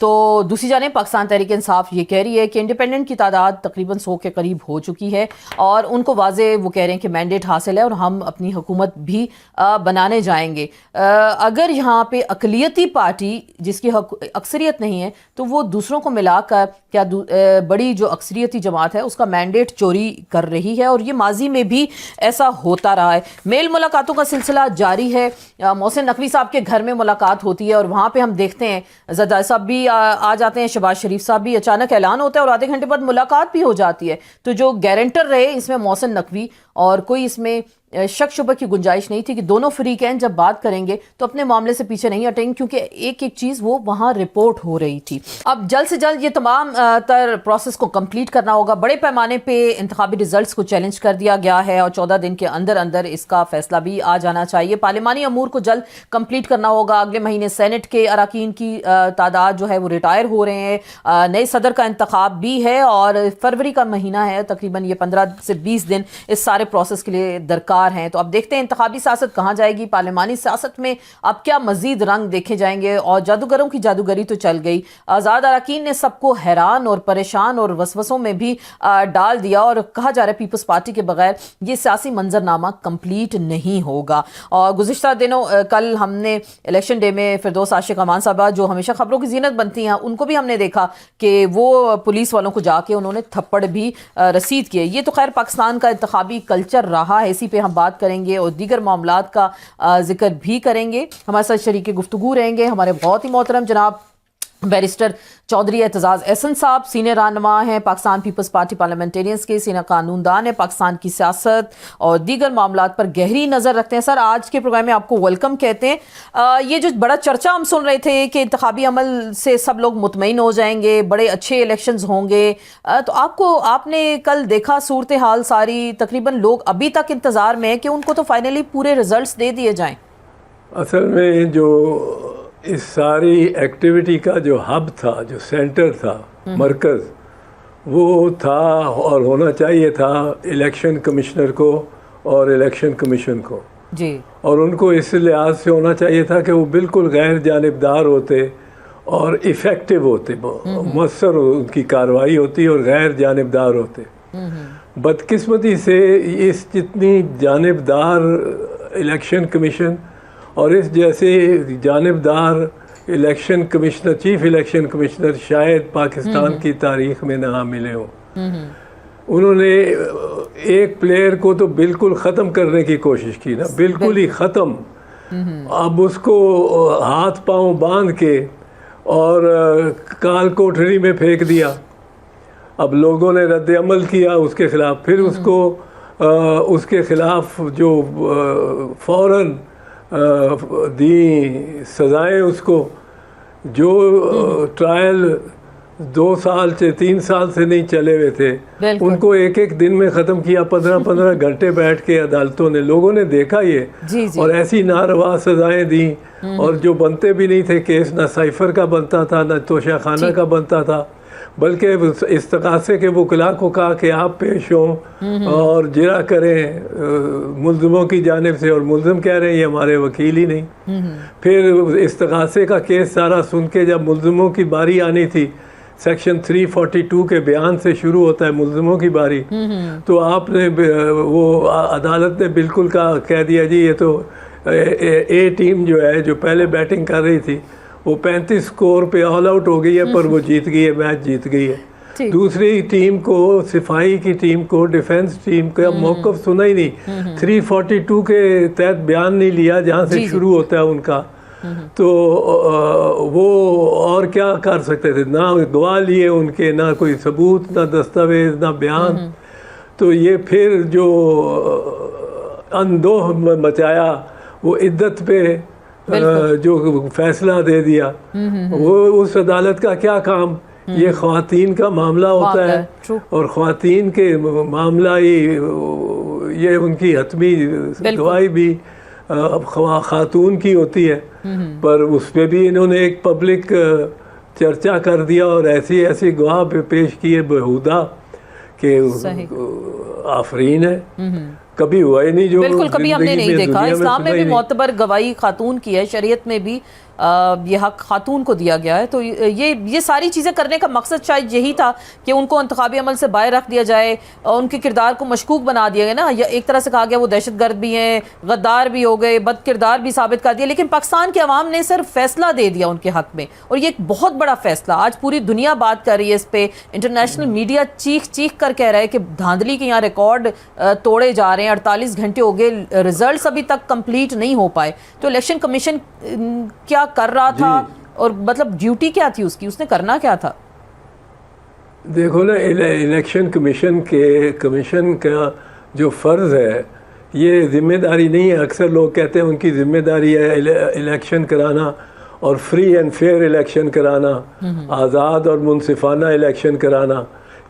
تو دوسری جانب پاکستان تحریک انصاف یہ کہہ رہی ہے کہ انڈیپینڈنٹ کی تعداد تقریباً 100 کے قریب ہو چکی ہے اور ان کو واضح وہ کہہ رہے ہیں کہ مینڈیٹ حاصل ہے اور ہم اپنی حکومت بھی بنانے جائیں گے. اگر یہاں پہ اقلیتی پارٹی جس کی اکثریت نہیں ہے تو وہ دوسروں کو ملا کر کیا بڑی جو اکثریتی جماعت ہے اس کا مینڈیٹ چوری کر رہی ہے, اور یہ ماضی میں بھی ایسا ہوتا رہا ہے. میل ملاقاتوں کا سلسلہ جاری ہے. محسن نقوی صاحب کے گھر میں ملاقات ہوتی ہے اور وہاں پہ ہم دیکھتے ہیں زرداری صاحب بھی آ جاتے ہیں, شہباز شریف صاحب بھی, اچانک اعلان ہوتا ہے اور آدھے گھنٹے بعد ملاقات بھی ہو جاتی ہے. تو جو گارنٹر رہے اس میں محسن نقوی, اور کوئی اس میں شک شبہ کی گنجائش نہیں تھی کہ دونوں فریقین جب بات کریں گے تو اپنے معاملے سے پیچھے نہیں ہٹیں گے, کیونکہ ایک ایک چیز وہ وہاں رپورٹ ہو رہی تھی. اب جلد سے جلد یہ تمام تر پروسیس کو کمپلیٹ کرنا ہوگا. بڑے پیمانے پہ انتخابی ریزلٹس کو چیلنج کر دیا گیا ہے اور 14 دن کے اندر اندر اس کا فیصلہ بھی آ جانا چاہیے. پارلیمانی امور کو جلد کمپلیٹ کرنا ہوگا. اگلے مہینے سینٹ کے اراکین کی تعداد جو ہے وہ ریٹائر ہو رہے ہیں. نئے صدر کا انتخاب بھی ہے اور فروری کا مہینہ ہے, تقریباً یہ 15 سے 20 دن اس سارے پروسیس کے لیے درکار ہیں. تو اب دیکھتے ہیں انتخابی سیاست کہاں جائے گی, پارلیمانی سیاست میں اب کیا مزید رنگ دیکھے جائیں گے. اور جادوگروں کی جادوگری تو چل گئی. آزاد اراکین نے سب کو حیران اور پریشان اور وسوسوں میں بھی ڈال دیا اور کہا جا رہا ہے پیپلز پارٹی کے بغیر یہ سیاسی منظرنامہ کمپلیٹ نہیں ہوگا. اور گزشتہ دنوں کل ہم نے الیکشن ڈے میں فردوس عاشق امان صاحبہ جو ہمیشہ خبروں کی زینت بنتی ہیں, ان کو بھی ہم نے دیکھا کہ وہ پولیس والوں کو جا کے انہوں نے تھپڑ بھی رسید کیے. یہ تو خیر پاکستان کا انتخابی کلچر رہا ہے, اسی پہ ہم بات کریں گے اور دیگر معاملات کا ذکر بھی کریں گے. ہمارے ساتھ شریک گفتگو رہیں گے ہمارے بہت ہی محترم جناب بیرسٹر چودھری اعتزاز احسن صاحب, سینئر رہنما ہیں پاکستان پیپلز پارٹی پارلیمنٹیرینز کے, سینئر قانون دان ہے, پاکستان کی سیاست اور دیگر معاملات پر گہری نظر رکھتے ہیں. سر آج کے پروگرام میں آپ کو ویلکم کہتے ہیں. یہ جو بڑا چرچا ہم سن رہے تھے کہ انتخابی عمل سے سب لوگ مطمئن ہو جائیں گے, بڑے اچھے الیکشنز ہوں گے, تو آپ نے کل دیکھا صورتحال ساری, تقریباً لوگ ابھی تک انتظار میں ہیں کہ ان کو تو فائنلی پورے ریزلٹس دے دیے جائیں. اصل میں جو اس ساری ایکٹیویٹی کا جو ہب تھا, جو سینٹر تھا, مرکز, وہ تھا اور ہونا چاہیے تھا الیکشن کمشنر کو اور الیکشن کمیشن کو جی, اور ان کو اس لحاظ سے ہونا چاہیے تھا کہ وہ بالکل غیر جانبدار ہوتے اور ایفیکٹو ہوتے, مؤثر ان کی کارروائی ہوتی اور غیر جانبدار ہوتے. بدقسمتی سے اس جتنی جانبدار الیکشن کمیشن اور اس جیسے جانبدار election commissioner, chief election commissioner شاید پاکستان کی تاریخ میں نہ ملے ہوں. انہوں نے ایک پلیئر کو تو بالکل ختم کرنے کی کوشش کی نا, بالکل ہی ختم. اب اس کو ہاتھ پاؤں باندھ کے اور کال کوٹھری میں پھینک دیا. اب لوگوں نے رد عمل کیا اس کے خلاف, پھر اس کو اس کے خلاف جو فوراً دی سزائیں, اس کو جو ٹرائل 2 سال سے 3 سال سے نہیں چلے ہوئے تھے ان کو ایک ایک دن میں ختم کیا. 15 گھنٹے بیٹھ کے عدالتوں نے, لوگوں نے دیکھا یہ, اور ایسی ناروا سزائیں دیں, اور جو بنتے بھی نہیں تھے کیس, نہ سائفر کا بنتا تھا نہ توشہ خانہ کا بنتا تھا, بلکہ استغاثے کے وکلاء کو کہا کہ آپ پیش ہوں اور جرا کریں ملزموں کی جانب سے, اور ملزم کہہ رہے ہیں یہ ہمارے وکیل ہی نہیں. پھر استغاثے کا کیس سارا سن کے جب ملزموں کی باری آنی تھی, سیکشن 342 کے بیان سے شروع ہوتا ہے ملزموں کی باری, تو آپ نے وہ عدالت نے بالکل کہہ دیا جی یہ تو اے ٹیم جو ہے جو پہلے بیٹنگ کر رہی تھی وہ 35 سکور پہ آل آؤٹ ہو گئی ہے, پر وہ جیت گئی ہے, میچ جیت گئی ہے. دوسری ٹیم کو, صفائی کی ٹیم کو, ڈیفنس ٹیم کا موقف سنا ہی نہیں, 342 کے تحت بیان نہیں لیا جہاں سے شروع ہوتا ہے ان کا. تو وہ اور کیا کر سکتے تھے, نہ گواہ لیے ان کے, نہ کوئی ثبوت, نہ دستاویز, نہ بیان. تو یہ پھر جو اندوہ مچایا وہ عدت پہ جو فیصلہ دے دیا, وہ اس عدالت کا کیا کام. یہ خواتین کا معاملہ ہوتا ہے اور خواتین کے معاملہ ہی یہ ان کی حتمی گواہی بھی خاتون کی ہوتی ہے, پر اس پہ بھی انہوں نے ایک پبلک چرچا کر دیا اور ایسی گواہ پہ پیش کیے بہودہ کہ آفرین ہے. کبھی ہوا ہی نہیں جو بالکل کبھی ہم نے نہیں دیکھا. اسلام میں بھی معتبر گواہی خاتون کی ہے, شریعت میں بھی یہ حق خاتون کو دیا گیا ہے. تو یہ ساری چیزیں کرنے کا مقصد شاید یہی تھا کہ ان کو انتخابی عمل سے باہر رکھ دیا جائے, ان کے کردار کو مشکوک بنا دیا گیا نا. ایک طرح سے کہا گیا وہ دہشت گرد بھی ہیں, غدار بھی ہو گئے, بد کردار بھی ثابت کر دیا. لیکن پاکستان کے عوام نے صرف فیصلہ دے دیا ان کے حق میں, اور یہ ایک بہت بڑا فیصلہ, آج پوری دنیا بات کر رہی ہے اس پہ. انٹرنیشنل میڈیا چیخ چیخ کر کہہ رہا ہے کہ دھاندلی کے یہاں ریکارڈ توڑے جا رہے ہیں. 48 گھنٹے ہو گئے, ریزلٹس ابھی تک کمپلیٹ نہیں ہو پائے. تو الیکشن کمیشن کیا کر رہا تھا, اور مطلب ڈیوٹی کیا تھی اس کی, اس نے کرنا کیا تھا؟ دیکھو نا, الیکشن کمیشن کا جو فرض ہے یہ ذمہ داری نہیں ہے. اکثر لوگ کہتے ہیں ان کی ذمہ داری ہے الیکشن کرانا اور فری اینڈ فیئر الیکشن کرانا, آزاد اور منصفانہ الیکشن کرانا,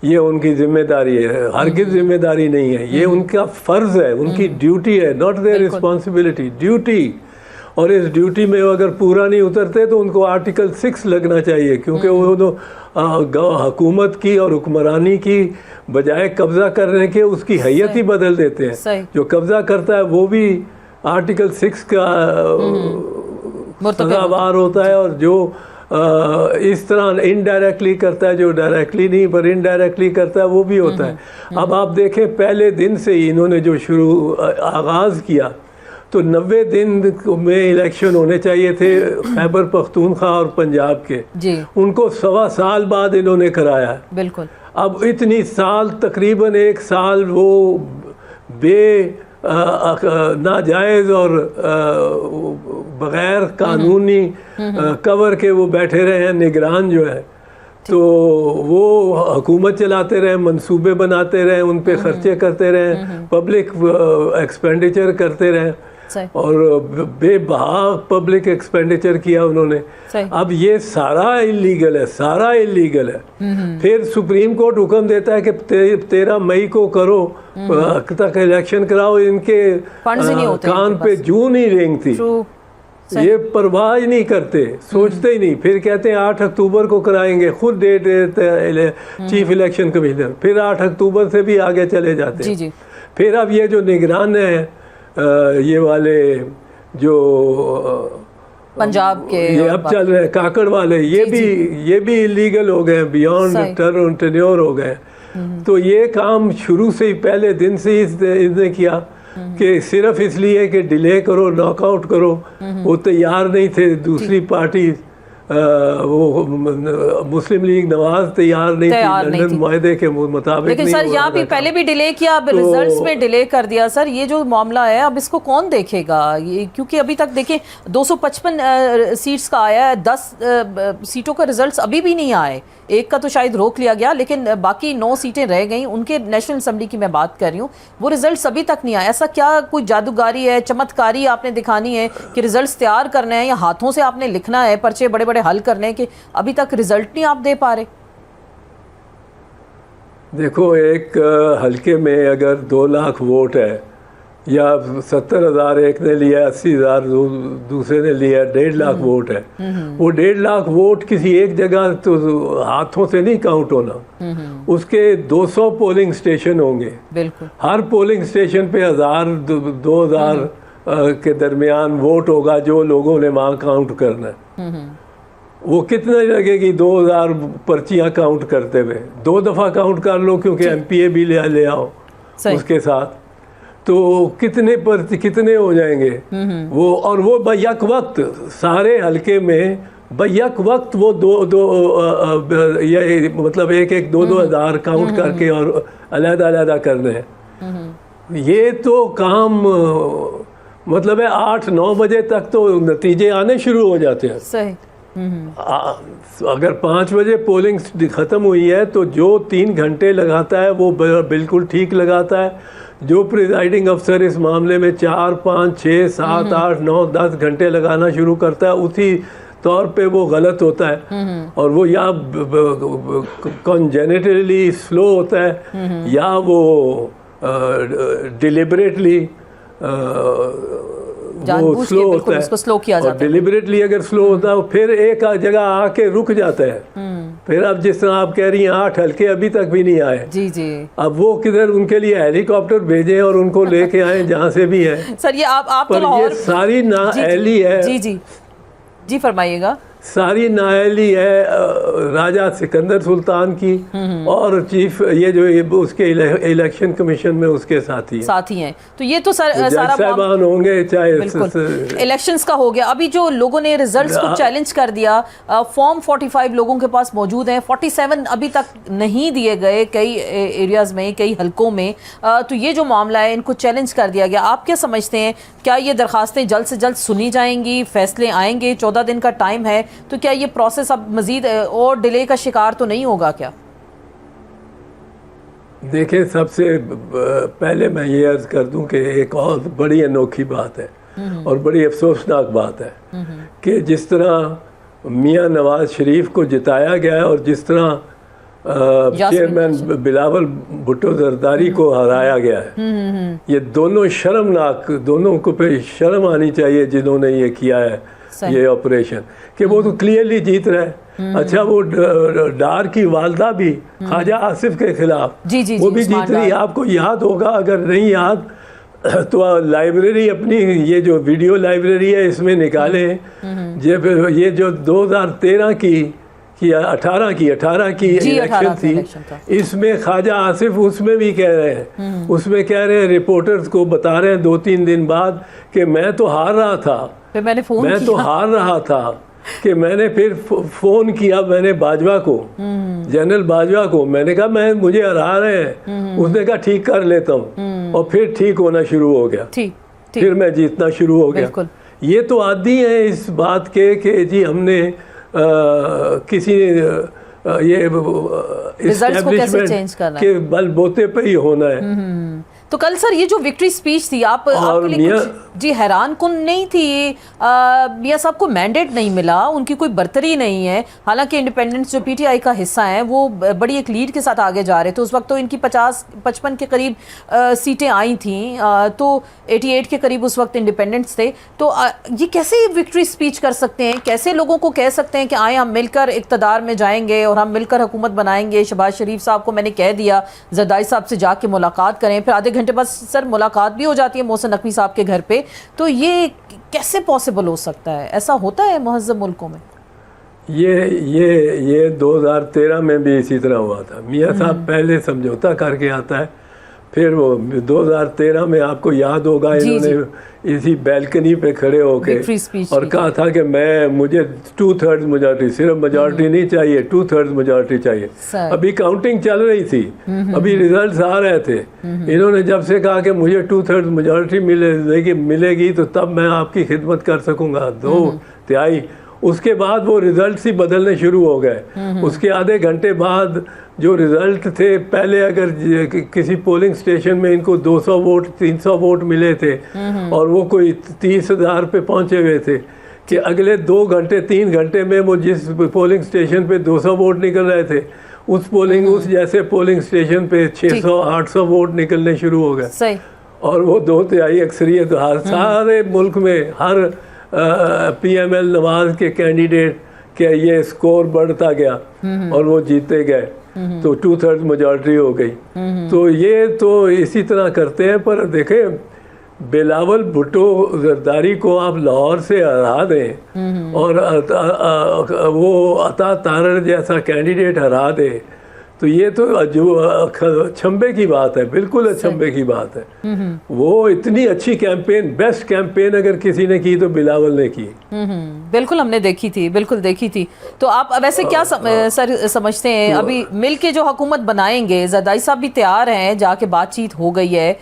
یہ ان کی ذمہ داری ہے. ہرگز ذمہ داری نہیں ہے, یہ ان کا فرض ہے, ان کی ڈیوٹی ہے, ناٹ دیئر رسپانسبلٹی, ڈیوٹی. اور اس ڈیوٹی میں اگر پورا نہیں اترتے تو ان کو آرٹیکل 6 لگنا چاہیے, کیونکہ وہ تو حکومت کی اور حکمرانی کی بجائے قبضہ کرنے کے اس کی حیت ہی بدل دیتے ہیں. جو قبضہ کرتا ہے وہ بھی آرٹیکل 6 کا سزاوار ہوتا ہے, اور جو اس طرح انڈائریکٹلی کرتا ہے, جو ڈائریکٹلی نہیں پر انڈائریکٹلی کرتا ہے, وہ بھی ہوتا ہے. اب آپ دیکھیں پہلے دن سے ہی انہوں نے جو آغاز کیا تو 90 دن میں الیکشن ہونے چاہیے تھے خیبر پختونخوا اور پنجاب کے, ان کو 1.25 سال بعد انہوں نے کرایا. بالکل. اب اتنی سال, تقریباً 1 سال وہ بے ناجائز اور بغیر قانونی کور کے وہ بیٹھے رہے ہیں نگران جو ہے. تو وہ حکومت چلاتے رہے, منصوبے بناتے رہے, ان پہ خرچے کرتے رہے, پبلک ایکسپینڈیچر کرتے رہے, اور بے بہا پبلک ایکسپینڈیچر کیا انہوں نے. اب یہ سارا اللیگل ہے, سارا اللیگل ہے. پھر سپریم کورٹ حکم دیتا ہے کہ 13 مئی کو کرو, تک الیکشن کراؤ. ان کے کان پہ جوں نہیں رینگتی, یہ پرواہ نہیں کرتے, سوچتے ہی نہیں. پھر کہتے ہیں 8 اکتوبر کو کرائیں گے, خود ڈیٹ دیتے ہیں چیف الیکشن کمشنر, پھر 8 اکتوبر سے بھی آگے چلے جاتے ہیں. پھر اب یہ جو نگران ہیں یہ والے جو پنجاب کے یہ اب چل رہے ہیں کاکڑ والے, یہ بھی اللیگل ہو گئے, بیونڈ ٹرنور ہو گئے. تو یہ کام شروع سے ہی پہلے دن سے ہی اس نے کیا کہ صرف اس لیے کہ ڈیلے کرو, ناک آؤٹ کرو. وہ تیار نہیں تھے, دوسری پارٹی وہ مسلم لیگ نواز تیار نہیں تھی لندن معاہدے کے مطابق. لیکن سر یہاں بھی پہلے بھی ڈیلے کیا, اب ریزلٹس میں ڈیلے کر دیا. سر یہ جو معاملہ ہے اب اس کو کون دیکھے گا؟ کیونکہ ابھی تک دیکھیں 255 سیٹس کا آیا ہے, 10 سیٹوں کا ریزلٹس ابھی بھی نہیں آئے. ایک کا تو شاید روک لیا گیا, لیکن باقی 9 سیٹیں رہ گئیں. ان کے نیشنل اسمبلی کی میں بات کر رہی ہوں, وہ ریزلٹس ابھی تک نہیں آئے. ایسا کیا کوئی جادوگاری ہے, چمتکاری آپ نے دکھانی ہے کہ ریزلٹس تیار کرنے ہیں, یا ہاتھوں سے آپ نے لکھنا ہے, پرچے بڑے بڑے حل کرنے کے ابھی تک ریزلٹ نہیں آپ دے پا رہے؟ دیکھو, ایک حلقے میں اگر 2 لاکھ ووٹ ہے, یا 70,000 ایک نے لیا, 80,000 دوسرے نے لیا, 1.5 لاکھ ووٹ ہے. وہ 1.5 لاکھ ووٹ کسی ایک جگہ تو ہاتھوں سے نہیں کاؤنٹ ہونا. اس کے 200 پولنگ اسٹیشن ہوں گے. بالکل. ہر پولنگ اسٹیشن پہ 1,000-2,000 کے درمیان ووٹ ہوگا جو لوگوں نے وہاں کاؤنٹ کرنا ہے. وہ کتنے لگے گی 2,000 پرچیاں کاؤنٹ کرتے ہوئے؟ 2 دفعہ کاؤنٹ کر لو, کیونکہ ایم پی اے بھی لے آؤ اس کے ساتھ, تو کتنے ہو جائیں گے وہ. اور وہ بیک وقت سارے حلقے میں بیک وقت وہ مطلب 1-2 ہزار کاؤنٹ کر کے اور علیحدہ علیحدہ کرنے ہیں. یہ تو کام مطلب ہے 8-9 بجے تک تو نتیجے آنے شروع ہو جاتے ہیں. صحیح. اگر 5 بجے پولنگ ختم ہوئی ہے تو جو 3 گھنٹے لگاتا ہے وہ بالکل ٹھیک لگاتا ہے. جو پریزائڈنگ افسر اس معاملے میں 4, 5, 6, 7, 8, 9, 10 گھنٹے لگانا شروع کرتا ہے, اسی طور پہ وہ غلط ہوتا ہے. اور وہ یا کنجینیٹلی سلو ہوتا ہے, یا وہ ڈیلیبریٹلی وہ سلو ہوتا ہے. اور ڈیلیبریٹلی اگر سلو ہوتا ہے پھر ایک جگہ آ کے رک جاتا ہے. پھر اب جس طرح آپ کہہ رہی ہیں 8 حلقے ابھی تک بھی نہیں آئے. جی جی. اب وہ کدھر ان کے لیے ہیلی کاپٹر بھیجیں اور ان کو لے کے آئیں جہاں سے بھی ہے. سر یہ آپ پر یہ ساری نااہلی ہے. جی جی جی فرمائیے گا. ساری نااہلی ہے راجہ سکندر سلطان کی اور چیف یہ جو اس کے الیکشن کمیشن میں اس کے ساتھی ہیں. تو یہ تو سارا صاحبان ہوں گے چاہے الیکشنز کا ہو گیا. ابھی جو لوگوں نے ریزلٹس کو چیلنج کر دیا, فارم 45 لوگوں کے پاس موجود ہیں, 47 ابھی تک نہیں دیے گئے کئی ایریاز میں, کئی حلقوں میں. تو یہ جو معاملہ ہے ان کو چیلنج کر دیا گیا. آپ کیا سمجھتے ہیں, کیا یہ درخواستیں جلد سے جلد سنی جائیں گی, فیصلے آئیں گے؟ 14 دن کا ٹائم ہے, تو کیا یہ پروسیس اب مزید اور ڈیلے کا شکار تو نہیں ہوگا کیا؟ دیکھیں, سب سے پہلے میں یہ عرض کر دوں کہ ایک اور بڑی انوکھی بات ہے اور بڑی افسوسناک بات ہے کہ جس طرح میاں نواز شریف کو جتایا گیا ہے اور جس طرح چیئرمین بلاول بھٹو زرداری کو ہرایا گیا ہے, یہ دونوں شرمناک, دونوں کو پہ شرم آنی چاہیے جنہوں نے یہ کیا ہے یہ آپریشن, کہ وہ تو کلیئرلی جیت رہے. اچھا, وہ ڈار کی والدہ بھی خواجہ آصف کے خلاف وہ بھی جیت رہی. آپ کو یاد ہوگا, اگر نہیں یاد تو لائبریری اپنی یہ جو ویڈیو لائبریری ہے اس میں نکالیں, یہ جو 2013 کی 18 کی الیکشن تھی, اس میں خواجہ آصف اس میں بھی کہہ رہے ہیں, اس میں کہہ رہے ہیں رپورٹرز کو بتا رہے ہیں 2-3 دن بعد کہ میں تو ہار رہا تھا, کہ میں نے پھر فون کیا میں نے باجوہ کو, جنرل باجوہ کو, میں نے کہا مجھے ہرا رہے ہیں. اس نے کہا ٹھیک کر لیتا ہوں, اور پھر ٹھیک ہونا شروع ہو گیا, پھر میں جیتنا شروع ہو گیا. یہ تو عادی ہیں اس بات کے کہ جی ہم نے کسی یہ اسٹیبلشمنٹ کے بل بوتے پہ ہی ہونا ہے. تو کل سر یہ جو وکٹری سپیچ تھی آپ کے لیے جی حیران کن نہیں تھی؟ میاں صاحب کو مینڈیٹ نہیں ملا, ان کی کوئی برتری نہیں ہے, حالانکہ انڈیپینڈنٹس جو پی ٹی آئی کا حصہ ہیں وہ بڑی ایک لیڈ کے ساتھ آگے جا رہے تھے. اس وقت تو ان کی 55 کے قریب سیٹیں آئی تھیں, تو 88 کے قریب اس وقت انڈیپینڈنٹس تھے. تو یہ کیسے وکٹری سپیچ کر سکتے ہیں, کیسے لوگوں کو کہہ سکتے ہیں کہ آئیں ہم مل کر اقتدار میں جائیں گے اور ہم مل کر حکومت بنائیں گے؟ شہباز شریف صاحب کو میں نے کہہ دیا زرداری صاحب سے جا کے ملاقات کریں, پھر آدھے گھنٹے بعد سر ملاقات بھی ہو جاتی ہے محسن نقوی صاحب کے گھر پہ. تو یہ کیسے پاسبل ہو سکتا ہے؟ ایسا ہوتا ہے مہذب ملکوں میں؟ یہ 2013 میں بھی اسی طرح ہوا تھا. میاں صاحب پہلے سمجھوتا کر کے آتا ہے, پھر وہ 2013 میں آپ کو یاد ہوگا انہوں نے اسی بیلکنی پہ کھڑے ہو کے اور کہا تھا کہ مجھے 2/3 میجارٹی, صرف میجارٹی نہیں چاہیے, 2/3 میجارٹی چاہیے. ابھی کاؤنٹنگ چل رہی تھی, ابھی ریزلٹس آ رہے تھے. انہوں نے جب سے کہا کہ مجھے 2/3 میجارٹی ملے گی تو تب میں آپ کی خدمت کر سکوں گا, 2/3, اس کے بعد وہ ریزلٹس ہی بدلنے شروع ہو گئے. اس کے آدھے گھنٹے بعد جو ریزلٹ تھے, پہلے اگر کسی پولنگ اسٹیشن میں ان کو 200 ووٹ 300 ووٹ ملے تھے اور وہ کوئی 30,000 پہ پہنچے ہوئے تھے, کہ اگلے 2 گھنٹے 3 گھنٹے میں وہ جس پولنگ اسٹیشن پہ 200 ووٹ نکل رہے تھے, اس جیسے پولنگ اسٹیشن پہ 600-800 ووٹ نکلنے شروع ہو گئے. اور وہ 2/3 اکثریت سارے ملک میں ہر پی ایم ایل نواز کے کینڈیڈیٹ کہ یہ سکور بڑھتا گیا اور وہ جیتے گئے, تو 2/3 میجارٹی ہو گئی. تو یہ تو اسی طرح کرتے ہیں. پر دیکھیں, بلاول بھٹو زرداری کو آپ لاہور سے ہرا دیں اور وہ عطا تارڑ جیسا کینڈیڈیٹ ہرا دیں, تو یہ تو چھمبے کی بات ہے, بالکل چھمبے کی بات ہے. وہ اتنی اچھی کیمپین, بیسٹ کیمپین اگر کسی نے کی تو بلاول نے کی. بالکل ہم نے دیکھی تھی, بالکل دیکھی تھی. تو آپ ویسے کیا سر سمجھتے ہیں, ابھی مل کے جو حکومت بنائیں گے, زرداری صاحب بھی تیار ہیں, جا کے بات چیت ہو گئی ہے,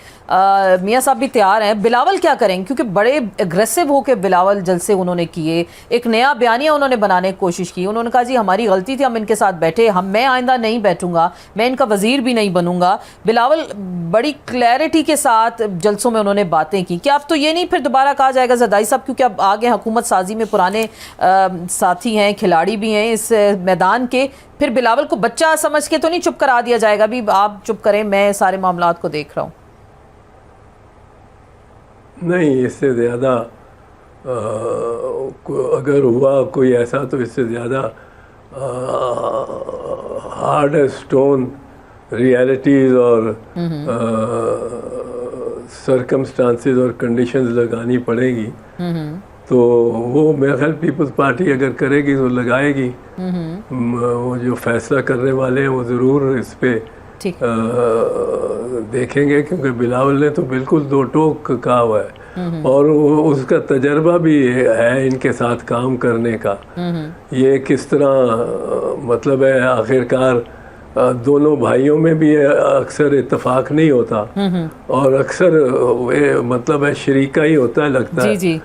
میاں صاحب بھی تیار ہیں, بلاول کیا کریں گے؟ کیونکہ بڑے اگریسو ہو کے بلاول جلسے انہوں نے کیے, ایک نیا بیانیہ انہوں نے بنانے کی کوشش کی. انہوں نے کہا جی ہماری غلطی تھی, ہم ان کے ساتھ بیٹھے, میں آئندہ نہیں بیٹھوں گا, میں ان کا وزیر بھی نہیں بنوں گا. بلاول بڑی کلیئرٹی کے ساتھ جلسوں میں انہوں نے باتیں کی. کیا اب تو یہ نہیں پھر دوبارہ کہا جائے گا زرداری صاحب, کیونکہ اب آگے حکومت سازی میں پرانے ساتھی ہیں, کھلاڑی بھی ہیں اس میدان کے, پھر بلاول کو بچہ سمجھ کے تو نہیں چپ کرا دیا جائے گا بھی آپ چپ کریں, میں سارے معاملات کو دیکھ رہا ہوں؟ نہیں, اس سے زیادہ اگر ہوا کوئی ایسا تو اس سے زیادہ ہارڈ اسٹون ریالٹیز اور سرکمسٹانسز اور کنڈیشنز لگانی پڑیں گی. تو وہ میرا خیال پیپلز پارٹی اگر کرے گی تو لگائے گی. وہ جو فیصلہ کرنے والے ہیں وہ ضرور اس پہ دیکھیں گے, کیونکہ بلاول نے تو بالکل دو ٹوک کہا ہوا ہے اور اس کا تجربہ بھی ہے ان کے ساتھ کام کرنے کا. یہ کس طرح مطلب ہے آخرکار دونوں بھائیوں میں بھی اکثر اتفاق نہیں ہوتا اور اکثر مطلب ہے شریکہ ہی ہوتا ہے. لگتا ہے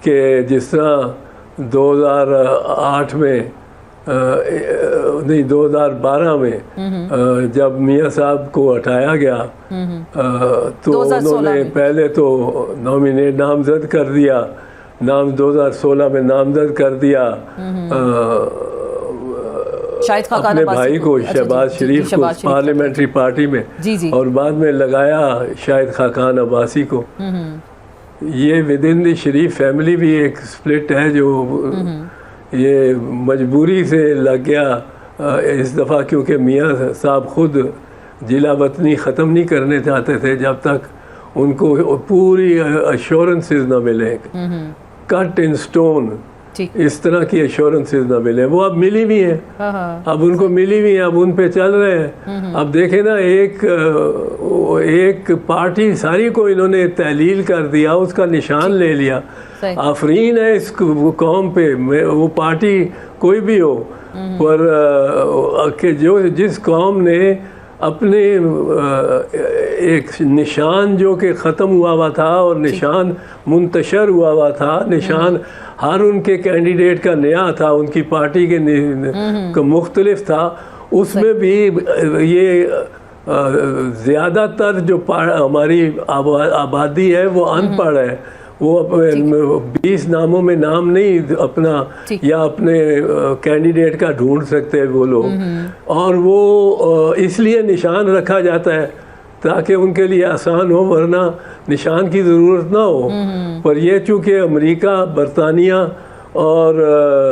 کہ جس طرح 2008 میں نہیں 2012 میں جب میاں صاحب کو ہٹایا گیا تو انہوں نے پہلے تو نامزد کر دیا, 2016 میں نامزد کر دیا اپنے بھائی کو شہباز شریف کو پارلیمنٹری پارٹی میں, اور بعد میں لگایا شاہد خاقان عباسی کو. یہ with in the Sharif family بھی ایک سپلٹ ہے جو یہ مجبوری سے لگ گیا اس دفعہ, کیونکہ میاں صاحب خود ضلع وطنی ختم نہیں کرنے چاہتے تھے جب تک ان کو پوری ایشورنسز نہ ملے, کٹ ان سٹون اس طرح کی ایشورنسز نہ ملے. وہ اب ملی بھی ہیں, اب ان کو ملی بھی ہیں, اب ان پہ چل رہے ہیں. اب دیکھیں نا ایک پارٹی ساری کو انہوں نے تحلیل کر دیا, اس کا نشان لے لیا. آفرین ہے اس قوم پہ, وہ پارٹی کوئی بھی ہو, پر کہ جس قوم نے اپنے ایک نشان جو کہ ختم ہوا ہوا تھا اور نشان منتشر ہوا ہوا تھا, نشان ہر ان کے کینڈیڈیٹ کا نیا تھا, ان کی پارٹی کے مختلف تھا, اس میں بھی یہ زیادہ تر جو ہماری آبادی ہے وہ ان پڑھ ہے, وہ 20 ناموں میں نام نہیں اپنا یا اپنے کینڈیڈیٹ کا ڈھونڈ سکتے وہ لوگ, اور وہ اس لیے نشان رکھا جاتا ہے تاکہ ان کے لیے آسان ہو, ورنہ نشان کی ضرورت نہ ہو. پر یہ چونکہ امریکہ, برطانیہ اور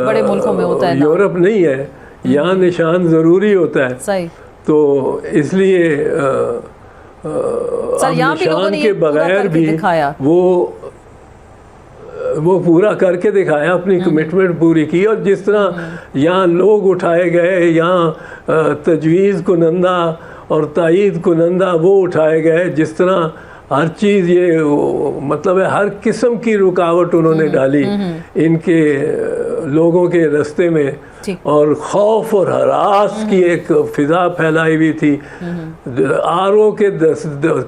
بڑے ملکوں میں ہوتا ہے, یورپ نہیں ہے, یہاں نشان ضروری ہوتا ہے. تو اس لیے نشان کے بغیر بھی وہ پورا کر کے دکھایا, اپنی کمٹمنٹ پوری کی. اور جس طرح یہاں لوگ اٹھائے گئے, یہاں تجویز کنندہ اور تائید کنندہ وہ اٹھائے گئے, جس طرح ہر چیز یہ مطلب ہے ہر قسم کی رکاوٹ انہوں نے ڈالی ان کے لوگوں کے راستے میں, اور خوف اور ہراس کی ایک فضا پھیلائی ہوئی تھی. RO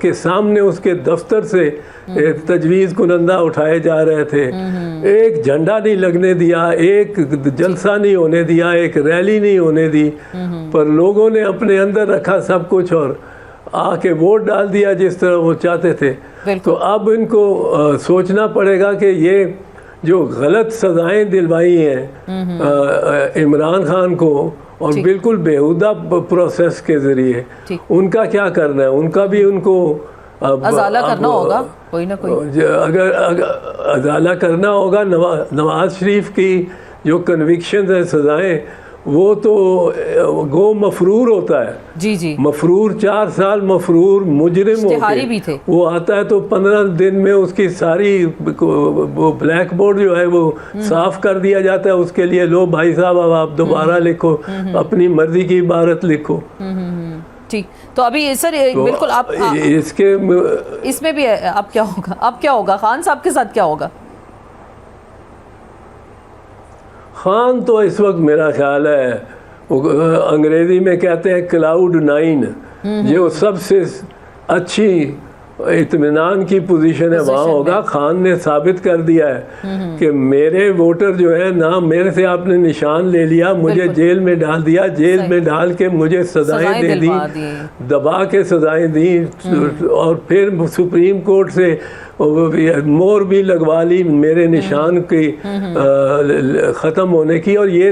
کے سامنے اس کے دفتر سے تجویز کنندہ اٹھائے جا رہے تھے, ایک جھنڈا نہیں لگنے دیا, ایک جلسہ نہیں ہونے دیا, ایک ریلی نہیں ہونے دی, پر لوگوں نے اپنے اندر رکھا سب کچھ اور آ کے ووٹ ڈال دیا جس طرح وہ چاہتے تھے. تو اب ان کو سوچنا پڑے گا کہ یہ جو غلط سزائیں دلوائی ہیں عمران خان کو, اور بالکل بیہودہ پروسیس کے ذریعے, ان کا کیا کرنا ہے, ان کا بھی ان کو ازالہ کرنا ہوگا کوئی نہ کوئی. اگر ازالہ کرنا ہوگا, نواز شریف کی جو کنوکشنز ہیں, سزائیں, وہ تو گو مفرور ہوتا ہے, مفرور 4 سال مفرور مجرم ہو کے وہ آتا ہے تو 15 دن میں اس کی ساری وہ بلیک بورڈ جو ہے وہ صاف کر دیا جاتا ہے اس کے لیے. لو بھائی صاحب اب آپ دوبارہ لکھو, اپنی مرضی کی عبارت لکھو. ٹھیک, تو ابھی سر بالکل آپ اس میں بھی اب کیا ہوگا خان صاحب کے ساتھ کیا ہوگا؟ خان تو اس وقت میرا خیال ہے انگریزی میں کہتے ہیں کلاؤڈ 9, جو سب سے اچھی اطمینان کی پوزیشن ہے وہاں ہوگا. خان نے ثابت کر دیا ہے کہ میرے ووٹر جو ہے نا, میرے سے آپ نے نشان لے لیا, مجھے جیل میں ڈال دیا, جیل میں ڈال کے مجھے سزائیں دے دی, دبا کے سزائیں دی, اور پھر سپریم کورٹ سے مور بھی لگوا لی میرے نشان کی ختم ہونے کی. اور یہ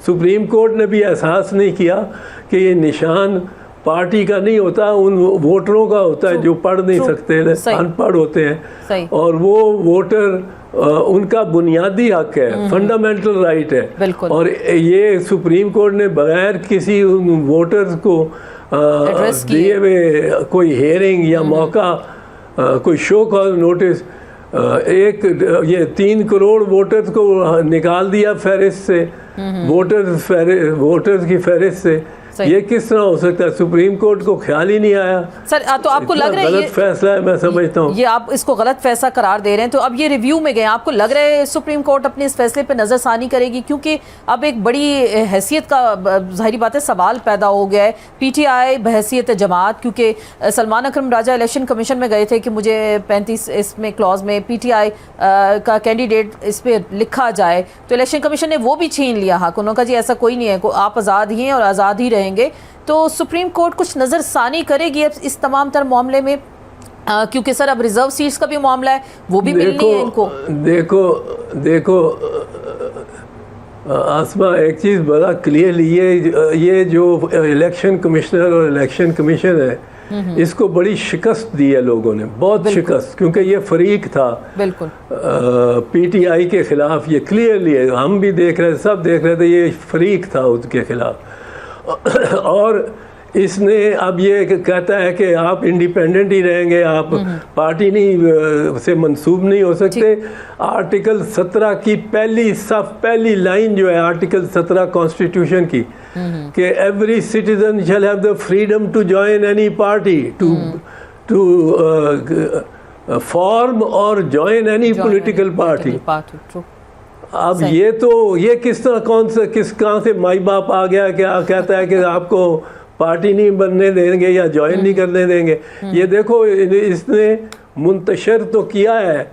سپریم کورٹ نے بھی احساس نہیں کیا کہ یہ نشان پارٹی کا نہیں ہوتا, ان ووٹروں کا ہوتا ہے جو پڑھ نہیں سکتے, ان پڑھ ہوتے ہیں, اور وہ ووٹر ان کا بنیادی حق ہے, فنڈامنٹل رائٹ ہے. اور یہ سپریم کورٹ نے بغیر کسی ووٹرز کو دیے ہوئے کوئی ہیئرنگ یا موقع, کوئی شو کاز نوٹس ایک یہ 3 کروڑ ووٹرز کو نکال دیا فہرست سے، ووٹرز کی فہرست سے. یہ کس طرح ہو سکتا ہے؟ سپریم کورٹ کو خیال ہی نہیں آیا. سر تو آپ کو لگ رہا ہے غلط فیصلہ ہے، میں سمجھتا ہوں یہ آپ اس کو غلط فیصلہ قرار دے رہے ہیں. تو اب یہ ریویو میں گئے، آپ کو لگ رہا ہے سپریم کورٹ اپنے اس فیصلے پہ نظر ثانی کرے گی؟ کیونکہ اب ایک بڑی حیثیت کا ظاہری بات ہے سوال پیدا ہو گیا ہے. پی ٹی آئی بحیثیت جماعت، کیونکہ سلمان اکرم راجہ الیکشن کمیشن میں گئے تھے کہ مجھے 35 اس میں کلوز میں پی ٹی آئی کا کینڈیڈیٹ اس پہ لکھا جائے، تو الیکشن کمیشن نے وہ بھی چھین لیا حق. انہوں نے کہا جی ایسا کوئی نہیں ہے، آپ آزاد ہی ہیں اور آزاد ہی رہیں گے. تو سپریم کورٹ کچھ نظر ثانی کرے گی اب اس تمام تر معاملے میں؟ کیونکہ سر اب ریزرو سیٹس کا بھی معاملہ ہے، وہ بھی ملنی ہے ان کو. دیکھو آسما، ایک چیز بڑا کلیئرلی یہ جو الیکشن کمشنر اور الیکشن کمیشن ہے، اس کو بڑی شکست دی ہے لوگوں نے، بہت شکست، کیونکہ یہ فریق تھا بالکل پی ٹی آئی کے خلاف. یہ کلیئرلی ہے، ہم بھی دیکھ رہے تھے، سب دیکھ رہے تھے، یہ فریق تھا اس کے خلاف. اور اس نے اب یہ کہتا ہے کہ آپ انڈیپینڈنٹ ہی رہیں گے، آپ پارٹی نہیں سے منسوب نہیں ہو سکتے. آرٹیکل 17 کی پہلی لائن جو ہے آرٹیکل 17 کانسٹیٹیوشن کی، کہ every citizen shall have the freedom to join any party, to form or join any political party. اب یہ کس طرح کہاں سے مائی باپ آ گیا کہ کہتا ہے کہ آپ کو پارٹی نہیں بننے دیں گے یا جوائن نہیں کرنے دیں گے. یہ دیکھو اس نے منتشر تو کیا ہے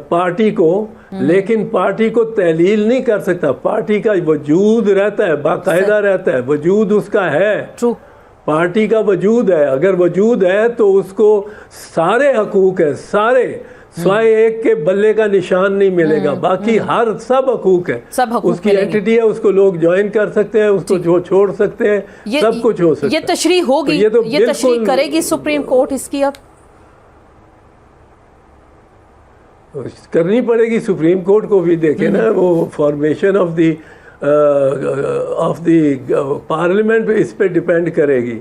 پارٹی کو، لیکن پارٹی کو تحلیل نہیں کر سکتا. پارٹی کا وجود رہتا ہے، باقاعدہ رہتا ہے، وجود اس کا ہے، پارٹی کا وجود ہے. اگر وجود ہے تو اس کو سارے حقوق ہیں، سارے، سوائے ایک کے بلے کا نشان نہیں ملے گا، باقی سب حقوق ہے. اس کی اینٹی ہے، اس کو لوگ جوائن کر سکتے ہیں، اس کو چھوڑ سکتے ہیں، سب کچھ ہو سکتا ہے. یہ تشریح ہوگی، یہ تشریح کرے گی سپریم کورٹ اس کی؟ اب کرنی پڑے گی سپریم کورٹ کو بھی. دیکھیں نا، وہ فارمیشن آف دی پارلیمنٹ اس پہ ڈیپینڈ کرے گی،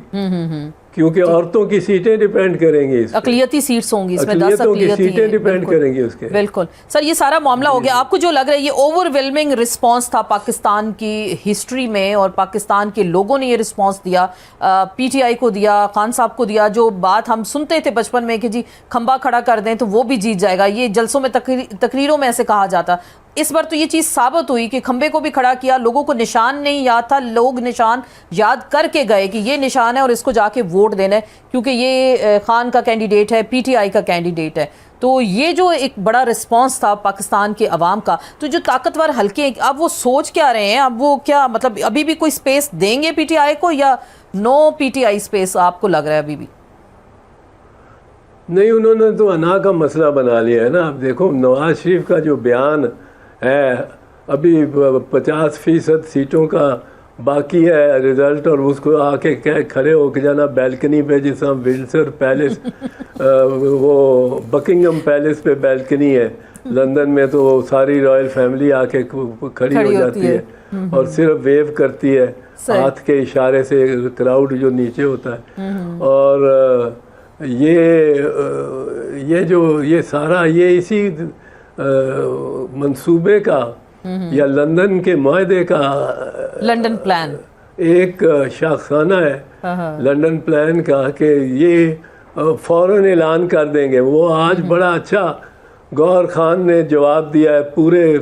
کیونکہ عورتوں کی سیٹیں ڈیپینڈ کریں گی، اقلیتی سیٹس ہوں گی اس میں، 10 اقلیتوں کی اقلیتی سیٹیں ڈیپینڈ کریں گی اس کے. بالکل سر، یہ سارا معاملہ ہو گیا. آپ کو جو لگ رہا ہے یہ اوور ویلمنگ رسپانس تھا پاکستان کی ہسٹری میں، اور پاکستان کے لوگوں نے یہ رسپانس دیا، پی ٹی آئی کو دیا، خان صاحب کو دیا. جو بات ہم سنتے تھے بچپن میں کہ جی کھمبا کھڑا کر دیں تو وہ بھی جیت جائے گا، یہ جلسوں میں تقریروں میں ایسے کہا جاتا. اس بار تو یہ چیز ثابت ہوئی کہ کھمبے کو بھی کھڑا کیا، لوگوں کو نشان نہیں یاد تھا، لوگ نشان یاد کر کے گئے کہ یہ نشان ہے اور اس کو جا کے ووٹ دینا ہے، کیونکہ یہ خان کا کینڈیڈیٹ ہے، پی ٹی آئی کا کینڈیڈیٹ ہے. تو یہ جو ایک بڑا رسپانس تھا پاکستان کے عوام کا. تو جو طاقتور حلقے ہیں اب وہ سوچ کیا رہے ہیں؟ اب وہ کیا مطلب ابھی بھی کوئی سپیس دیں گے پی ٹی آئی کو، یا نو پی ٹی آئی سپیس آپ کو لگ رہا ہے ابھی بھی؟ نہیں، انہوں نے تو انا کا مسئلہ بنا لیا ہے نا. اب دیکھو نواز شریف کا جو بیان ہے، ابھی 50% سیٹوں کا باقی ہے رزلٹ، اور اس کو آ کے کھڑے ہو کے جانا بیلکنی پہ، جس طرح ونڈسر پیلس، وہ بکنگم پیلس پہ بیلکنی ہے لندن میں، تو ساری رائل فیملی آ کے کھڑی ہو جاتی ہے اور صرف ویو کرتی ہے ہاتھ کے اشارے سے، کراؤڈ جو نیچے ہوتا ہے. اور یہ سارا یہ اسی منصوبے کا یا لندن کے معاہدے کا لندن پلان ایک شاخسانہ ہے، لندن پلان کا، کہ یہ فوراً اعلان کر دیں گے. وہ آج بڑا اچھا گوہر خان نے جواب دیا ہے پورے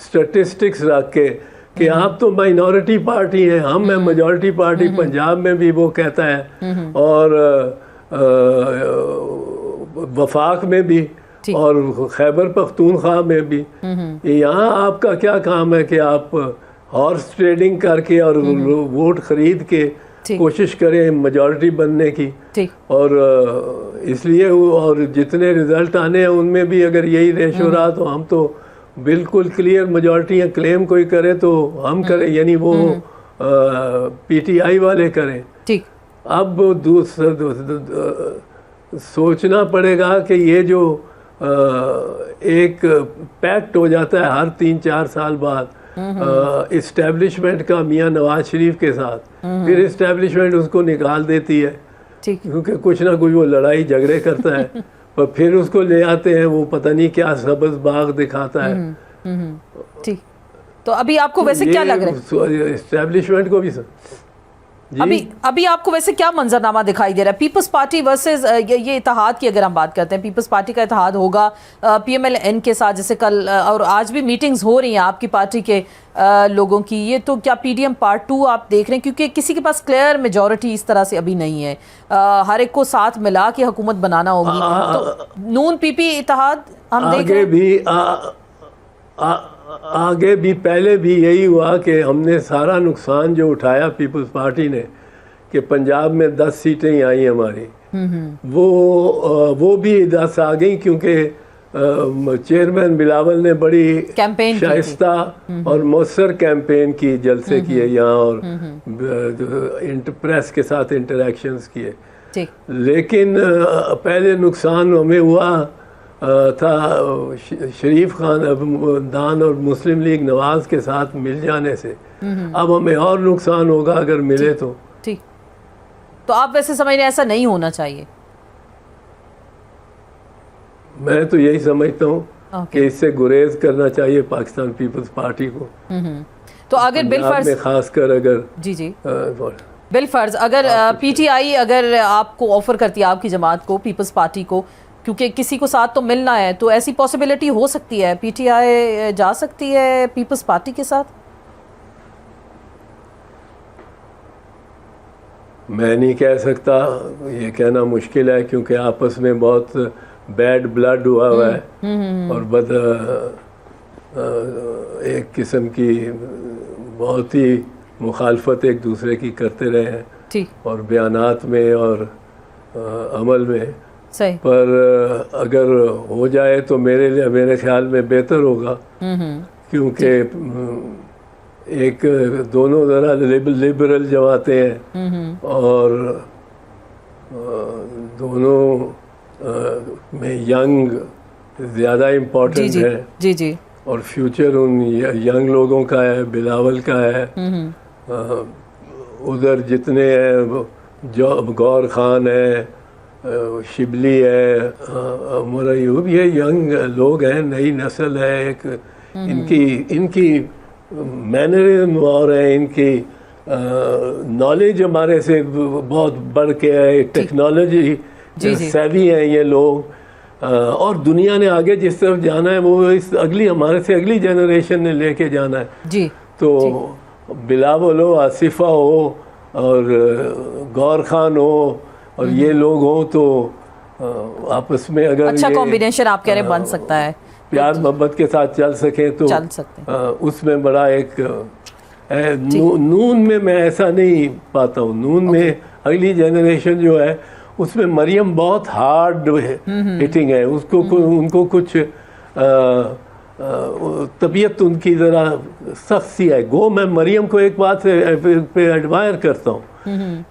سٹیٹسٹکس رکھ کے کہ آپ تو مائنورٹی پارٹی ہیں، ہم ہیں میجورٹی پارٹی. پنجاب میں بھی وہ کہتا ہے، اور وفاق میں بھی، اور خیبر پختونخوا میں بھی. یہاں آپ کا کیا کام ہے کہ آپ ہارس ٹریڈنگ کر کے اور ووٹ خرید کے کوشش کریں میجورٹی بننے کی. اور اس لیے اور جتنے رزلٹ آنے ہیں ان میں بھی اگر یہی ریشو رہا تو ہم تو بالکل کلیئر میجورٹی ہیں. کلیم کوئی کرے تو ہم کریں، یعنی وہ پی ٹی آئی والے کریں. اب سوچنا پڑے گا کہ یہ جو ایک پیکٹ ہو جاتا ہے ہر 3-4 سال بعد اسٹیبلشمنٹ کا میاں نواز شریف کے ساتھ، پھر اسٹیبلشمنٹ اس کو نکال دیتی ہے، کیونکہ کچھ نہ کچھ وہ لڑائی جھگڑے کرتا ہے. پر پھر اس کو لے آتے ہیں, وہ پتہ نہیں کیا سبز باغ دکھاتا ہے. ٹھیک, تو ابھی آپ کو ویسے کیا لگ رہا ہے اسٹیبلشمنٹ کو بھی ابھی آپ کو ویسے کیا منظرنامہ دکھائی دے رہا ہے پیپلز پارٹی ورسز یہ اتحاد کی؟ اگر ہم بات کرتے ہیں پیپلز پارٹی کا اتحاد ہوگا پی ایم ایل این کے ساتھ, جیسے کل اور آج بھی میٹنگز ہو رہی ہیں آپ کی پارٹی کے لوگوں کی, یہ تو کیا پی ڈی ایم پارٹ 2 آپ دیکھ رہے ہیں؟ کیونکہ کسی کے پاس کلیئر میجورٹی اس طرح سے ابھی نہیں ہے, ہر ایک کو ساتھ ملا کے حکومت بنانا ہوگی. تو نون پی پی اتحاد ہم دیکھ رہے ہیں آگے بھی پہلے بھی یہی ہوا کہ ہم نے سارا نقصان جو اٹھایا پیپلز پارٹی نے, کہ پنجاب میں 10 سیٹیں ہی آئی ہماری, وہ بھی 10 آ گئیں کیونکہ چیئرمین بلاول نے بڑی شائستہ اور مؤثر کیمپین کی, جلسے کیے یہاں اور پریس کے ساتھ انٹریکشنز کیے. لیکن پہلے نقصان ہمیں ہوا تھا شریف خاندان اور مسلم لیگ نواز کے ساتھ مل جانے سے. اب ہمیں اور نقصان ہوگا اگر ملے تو. ٹھیک, تو آپ ویسے سمجھ رہے ہیں ایسا نہیں ہونا چاہیے؟ میں تو یہی سمجھتا ہوں کہ اس سے گریز کرنا چاہیے پاکستان پیپلز پارٹی کو. تو اگر بالفرض میں خاص کر اگر جی بالفرض اگر پی ٹی آئی اگر آپ کو آفر کرتی ہے, آپ کی جماعت کو, پیپلز پارٹی کو, کیونکہ کسی کو ساتھ تو ملنا ہے, تو ایسی پاسبلٹی ہو سکتی ہے پی ٹی آئی جا سکتی ہے پیپلز پارٹی کے ساتھ؟ میں نہیں کہہ سکتا, یہ کہنا مشکل ہے کیونکہ آپس میں بہت بیڈ بلڈ ہوا ہے اور ایک قسم کی بہت ہی مخالفت ایک دوسرے کی کرتے رہے ہیں, اور بیانات میں اور عمل میں. پر اگر ہو جائے تو میرے خیال میں بہتر ہوگا, کیونکہ ایک دونوں ذرا لبرل جماعتیں ہیں اور دونوں میں ینگ زیادہ امپورٹنٹ ہے, اور فیوچر ان ینگ لوگوں کا ہے, بلاول کا ہے, ادھر جتنے ہیں غور خان ہے, شبلی ہے, عمر ایوب, یہ ینگ لوگ ہیں, نئی نسل ہے ایک, ان کی مینرزم اور ہے, ان کی نالج ہمارے سے بہت بڑھ کے ہے, ٹیکنالوجی سیوی ہیں یہ لوگ, اور دنیا نے آگے جس طرف جانا ہے وہ ہمارے سے اگلی جنریشن نے لے کے جانا ہے. تو بلاول ہو, آصفہ ہو اور غور خان ہو اور یہ لوگ ہوں تو آپس میں اگر اچھا کمبینیشن آپ کہہ رہے بن سکتا ہے, پیار محبت کے ساتھ چل سکیں تو اس میں بڑا ایک نون میں ایسا نہیں پاتا ہوں. نون میں اگلی جنریشن جو ہے اس میں مریم بہت ہارڈ ہٹنگ ہے, ان کو کچھ طبیعت ان کی ذرا سخت سی ہے. میں مریم کو ایک بات پہ ایڈمائر کرتا ہوں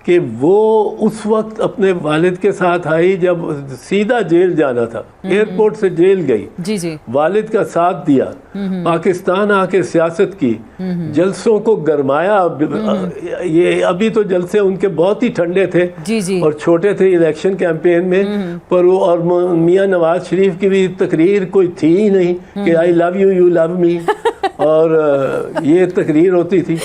کہ وہ اس وقت اپنے والد کے ساتھ آئی جب سیدھا جیل جانا تھا, ایئرپورٹ سے جیل گئی, والد کا ساتھ دیا, پاکستان آ کے سیاست کی, جلسوں کو گرمایا. یہ ابھی تو جلسے ان کے بہت ہی ٹھنڈے تھے اور چھوٹے تھے الیکشن کیمپین میں, پر وہ اور میاں نواز شریف کی بھی تقریر کوئی تھی ہی نہیں کہ آئی لو یو, یو لو می, اور یہ تقریر ہوتی تھی.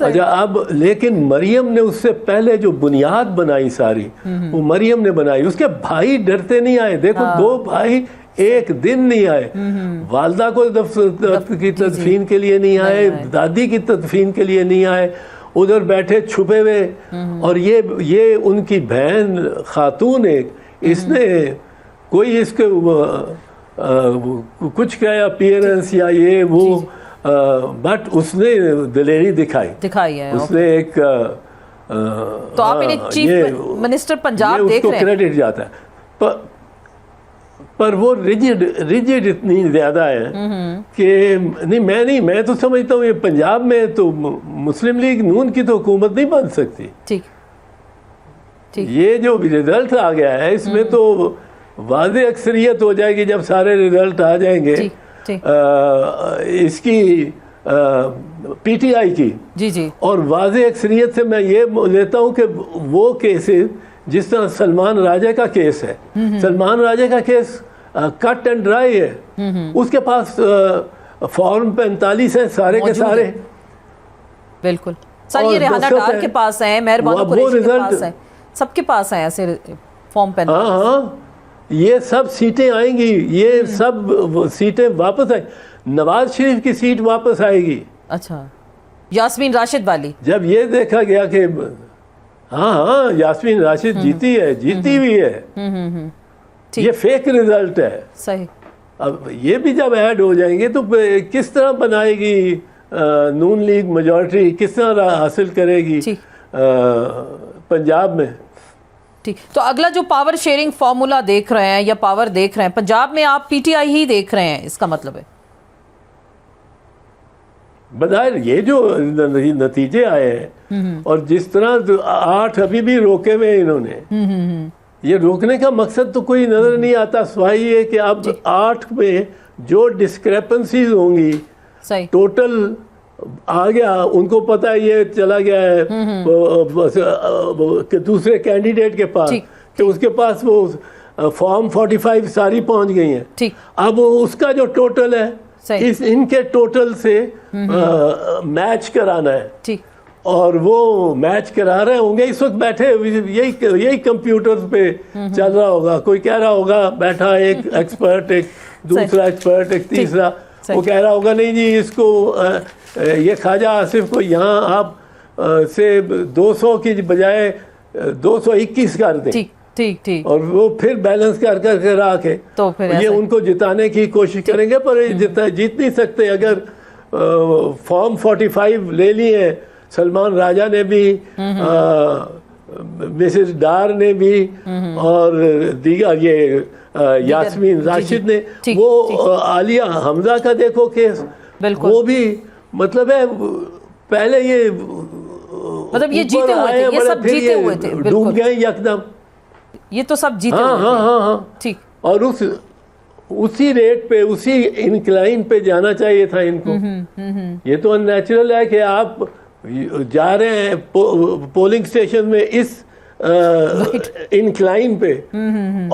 اچھا, اب لیکن مریم نے اس سے پہلے جو بنیاد بنائی ساری وہ مریم نے بنائی. اس کے بھائی ڈرتے نہیں آئے, دیکھو 2 بھائی ایک دن نہیں آئے, والدہ کو کی تدفین کے لیے نہیں آئے, دادی کی تدفین کے لیے نہیں آئے, ادھر بیٹھے چھپے ہوئے. اور یہ ان کی بہن خاتون ایک, اس نے کوئی اس کے کچھ کیا اپیئرنس یا یہ وہ, بٹ اس نے دلیری دکھائی ہے. اس نے ایک تو آپ انہیں چیف منسٹر پنجاب دیکھ رہے ہیں, کریڈٹ جاتا ہے, پر وہ ریجڈ اتنی زیادہ ہے کہ میں تو سمجھتا ہوں یہ پنجاب میں تو مسلم لیگ نون کی تو حکومت نہیں بن سکتی. یہ جو رزلٹ آ گیا ہے اس میں تو واضح اکثریت ہو جائے گی جب سارے رزلٹ آ جائیں گے. اس کی پی ٹی آئی کی, اور واضح اکثریت سے میں یہ لیتا ہوں کہ وہ کیسز جس طرح سلمان راجہ کا کیس ہے، سلمان راجہ کا کیس کٹ اینڈ ڈرائی ہے، اس کے پاس فارم 45 ہیں سارے کے سارے، بالکل سر یہ ریحانہ ڈار کے پاس ہیں، مہربانو قریشی کے پاس ہیں، سب کے پاس ہیں ایسے فارم 45۔ ہاں یہ سب سیٹیں آئیں گی، یہ سب سیٹیں واپس آئیں، نواز شریف کی سیٹ واپس آئے گی۔ اچھا یاسمین راشد والی جب یہ دیکھا گیا کہ ہاں یاسمین راشد جیتی ہے، جیتی ہوئی ہے، یہ فیک رزلٹ ہے۔ صحیح، اب یہ بھی جب ایڈ ہو جائیں گے تو کس طرح بنائے گی نون لیگ میجورٹی، کس طرح حاصل کرے گی پنجاب میں؟ ٹھیک، تو اگلا جو پاور شیئرنگ فارمولا دیکھ رہے ہیں یا پاور دیکھ رہے ہیں پنجاب میں، آپ پی ٹی آئی ہی دیکھ رہے ہیں، اس کا مطلب ہے بظاہر یہ جو نتیجے آئے ہیں اور جس طرح 8 ابھی بھی روکے ہوئے انہوں نے، یہ روکنے کا مقصد تو کوئی نظر نہیں آتا سوائے یہ کہ اب 8 میں جو ڈسکریپنسیز ہوں گی ٹوٹل آ گیا، ان کو پتا یہ چلا گیا ہے کہ دوسرے کینڈیڈیٹ کے پاس کہ اس کے پاس وہ فارم 45 ساری پہنچ گئی ہیں، اب اس کا جو ٹوٹل ہے ان کے ٹوٹل سے میچ کرانا ہے، اور وہ میچ کرا رہے ہوں گے اس وقت بیٹھے، یہی کمپیوٹر پہ چل رہا ہوگا، کوئی کہہ رہا ہوگا بیٹھا ایک ایکسپرٹ، ایک دوسرا ایکسپرٹ، ایک تیسرا، وہ کہہ رہا ہوگا نہیں جی اس کو یہ خواجہ آصف کو یہاں آپ سے 200 کی بجائے 221 کر دیں، ٹھیک، اور وہ پھر بیلنس کر رہا کے یہ ان کو جتانے کی کوشش کریں گے، پر جیت نہیں سکتے۔ اگر فارم 45 لے لی ہے سلمان راجہ نے بھی، مسز ڈار نے بھی، اور دیگر یہ یاسمین راشد نے، وہ عالیہ حمزہ کا دیکھو کیس، وہ بھی مطلب ہے پہلے یہ جیتے ہوئے تھے، یہ سب جیتے ہوئے تھے، ڈوب گئے یکدم، یہ تو سب جیتے ہوئے تھے۔ ہاں ٹھیک، اور اسی ریٹ پہ، اسی انکلائن پہ جانا چاہیے تھا ان کو۔ یہ تو ان نیچرل ہے کہ آپ جا رہے ہیں پولنگ سٹیشن میں اس انکلائن پہ،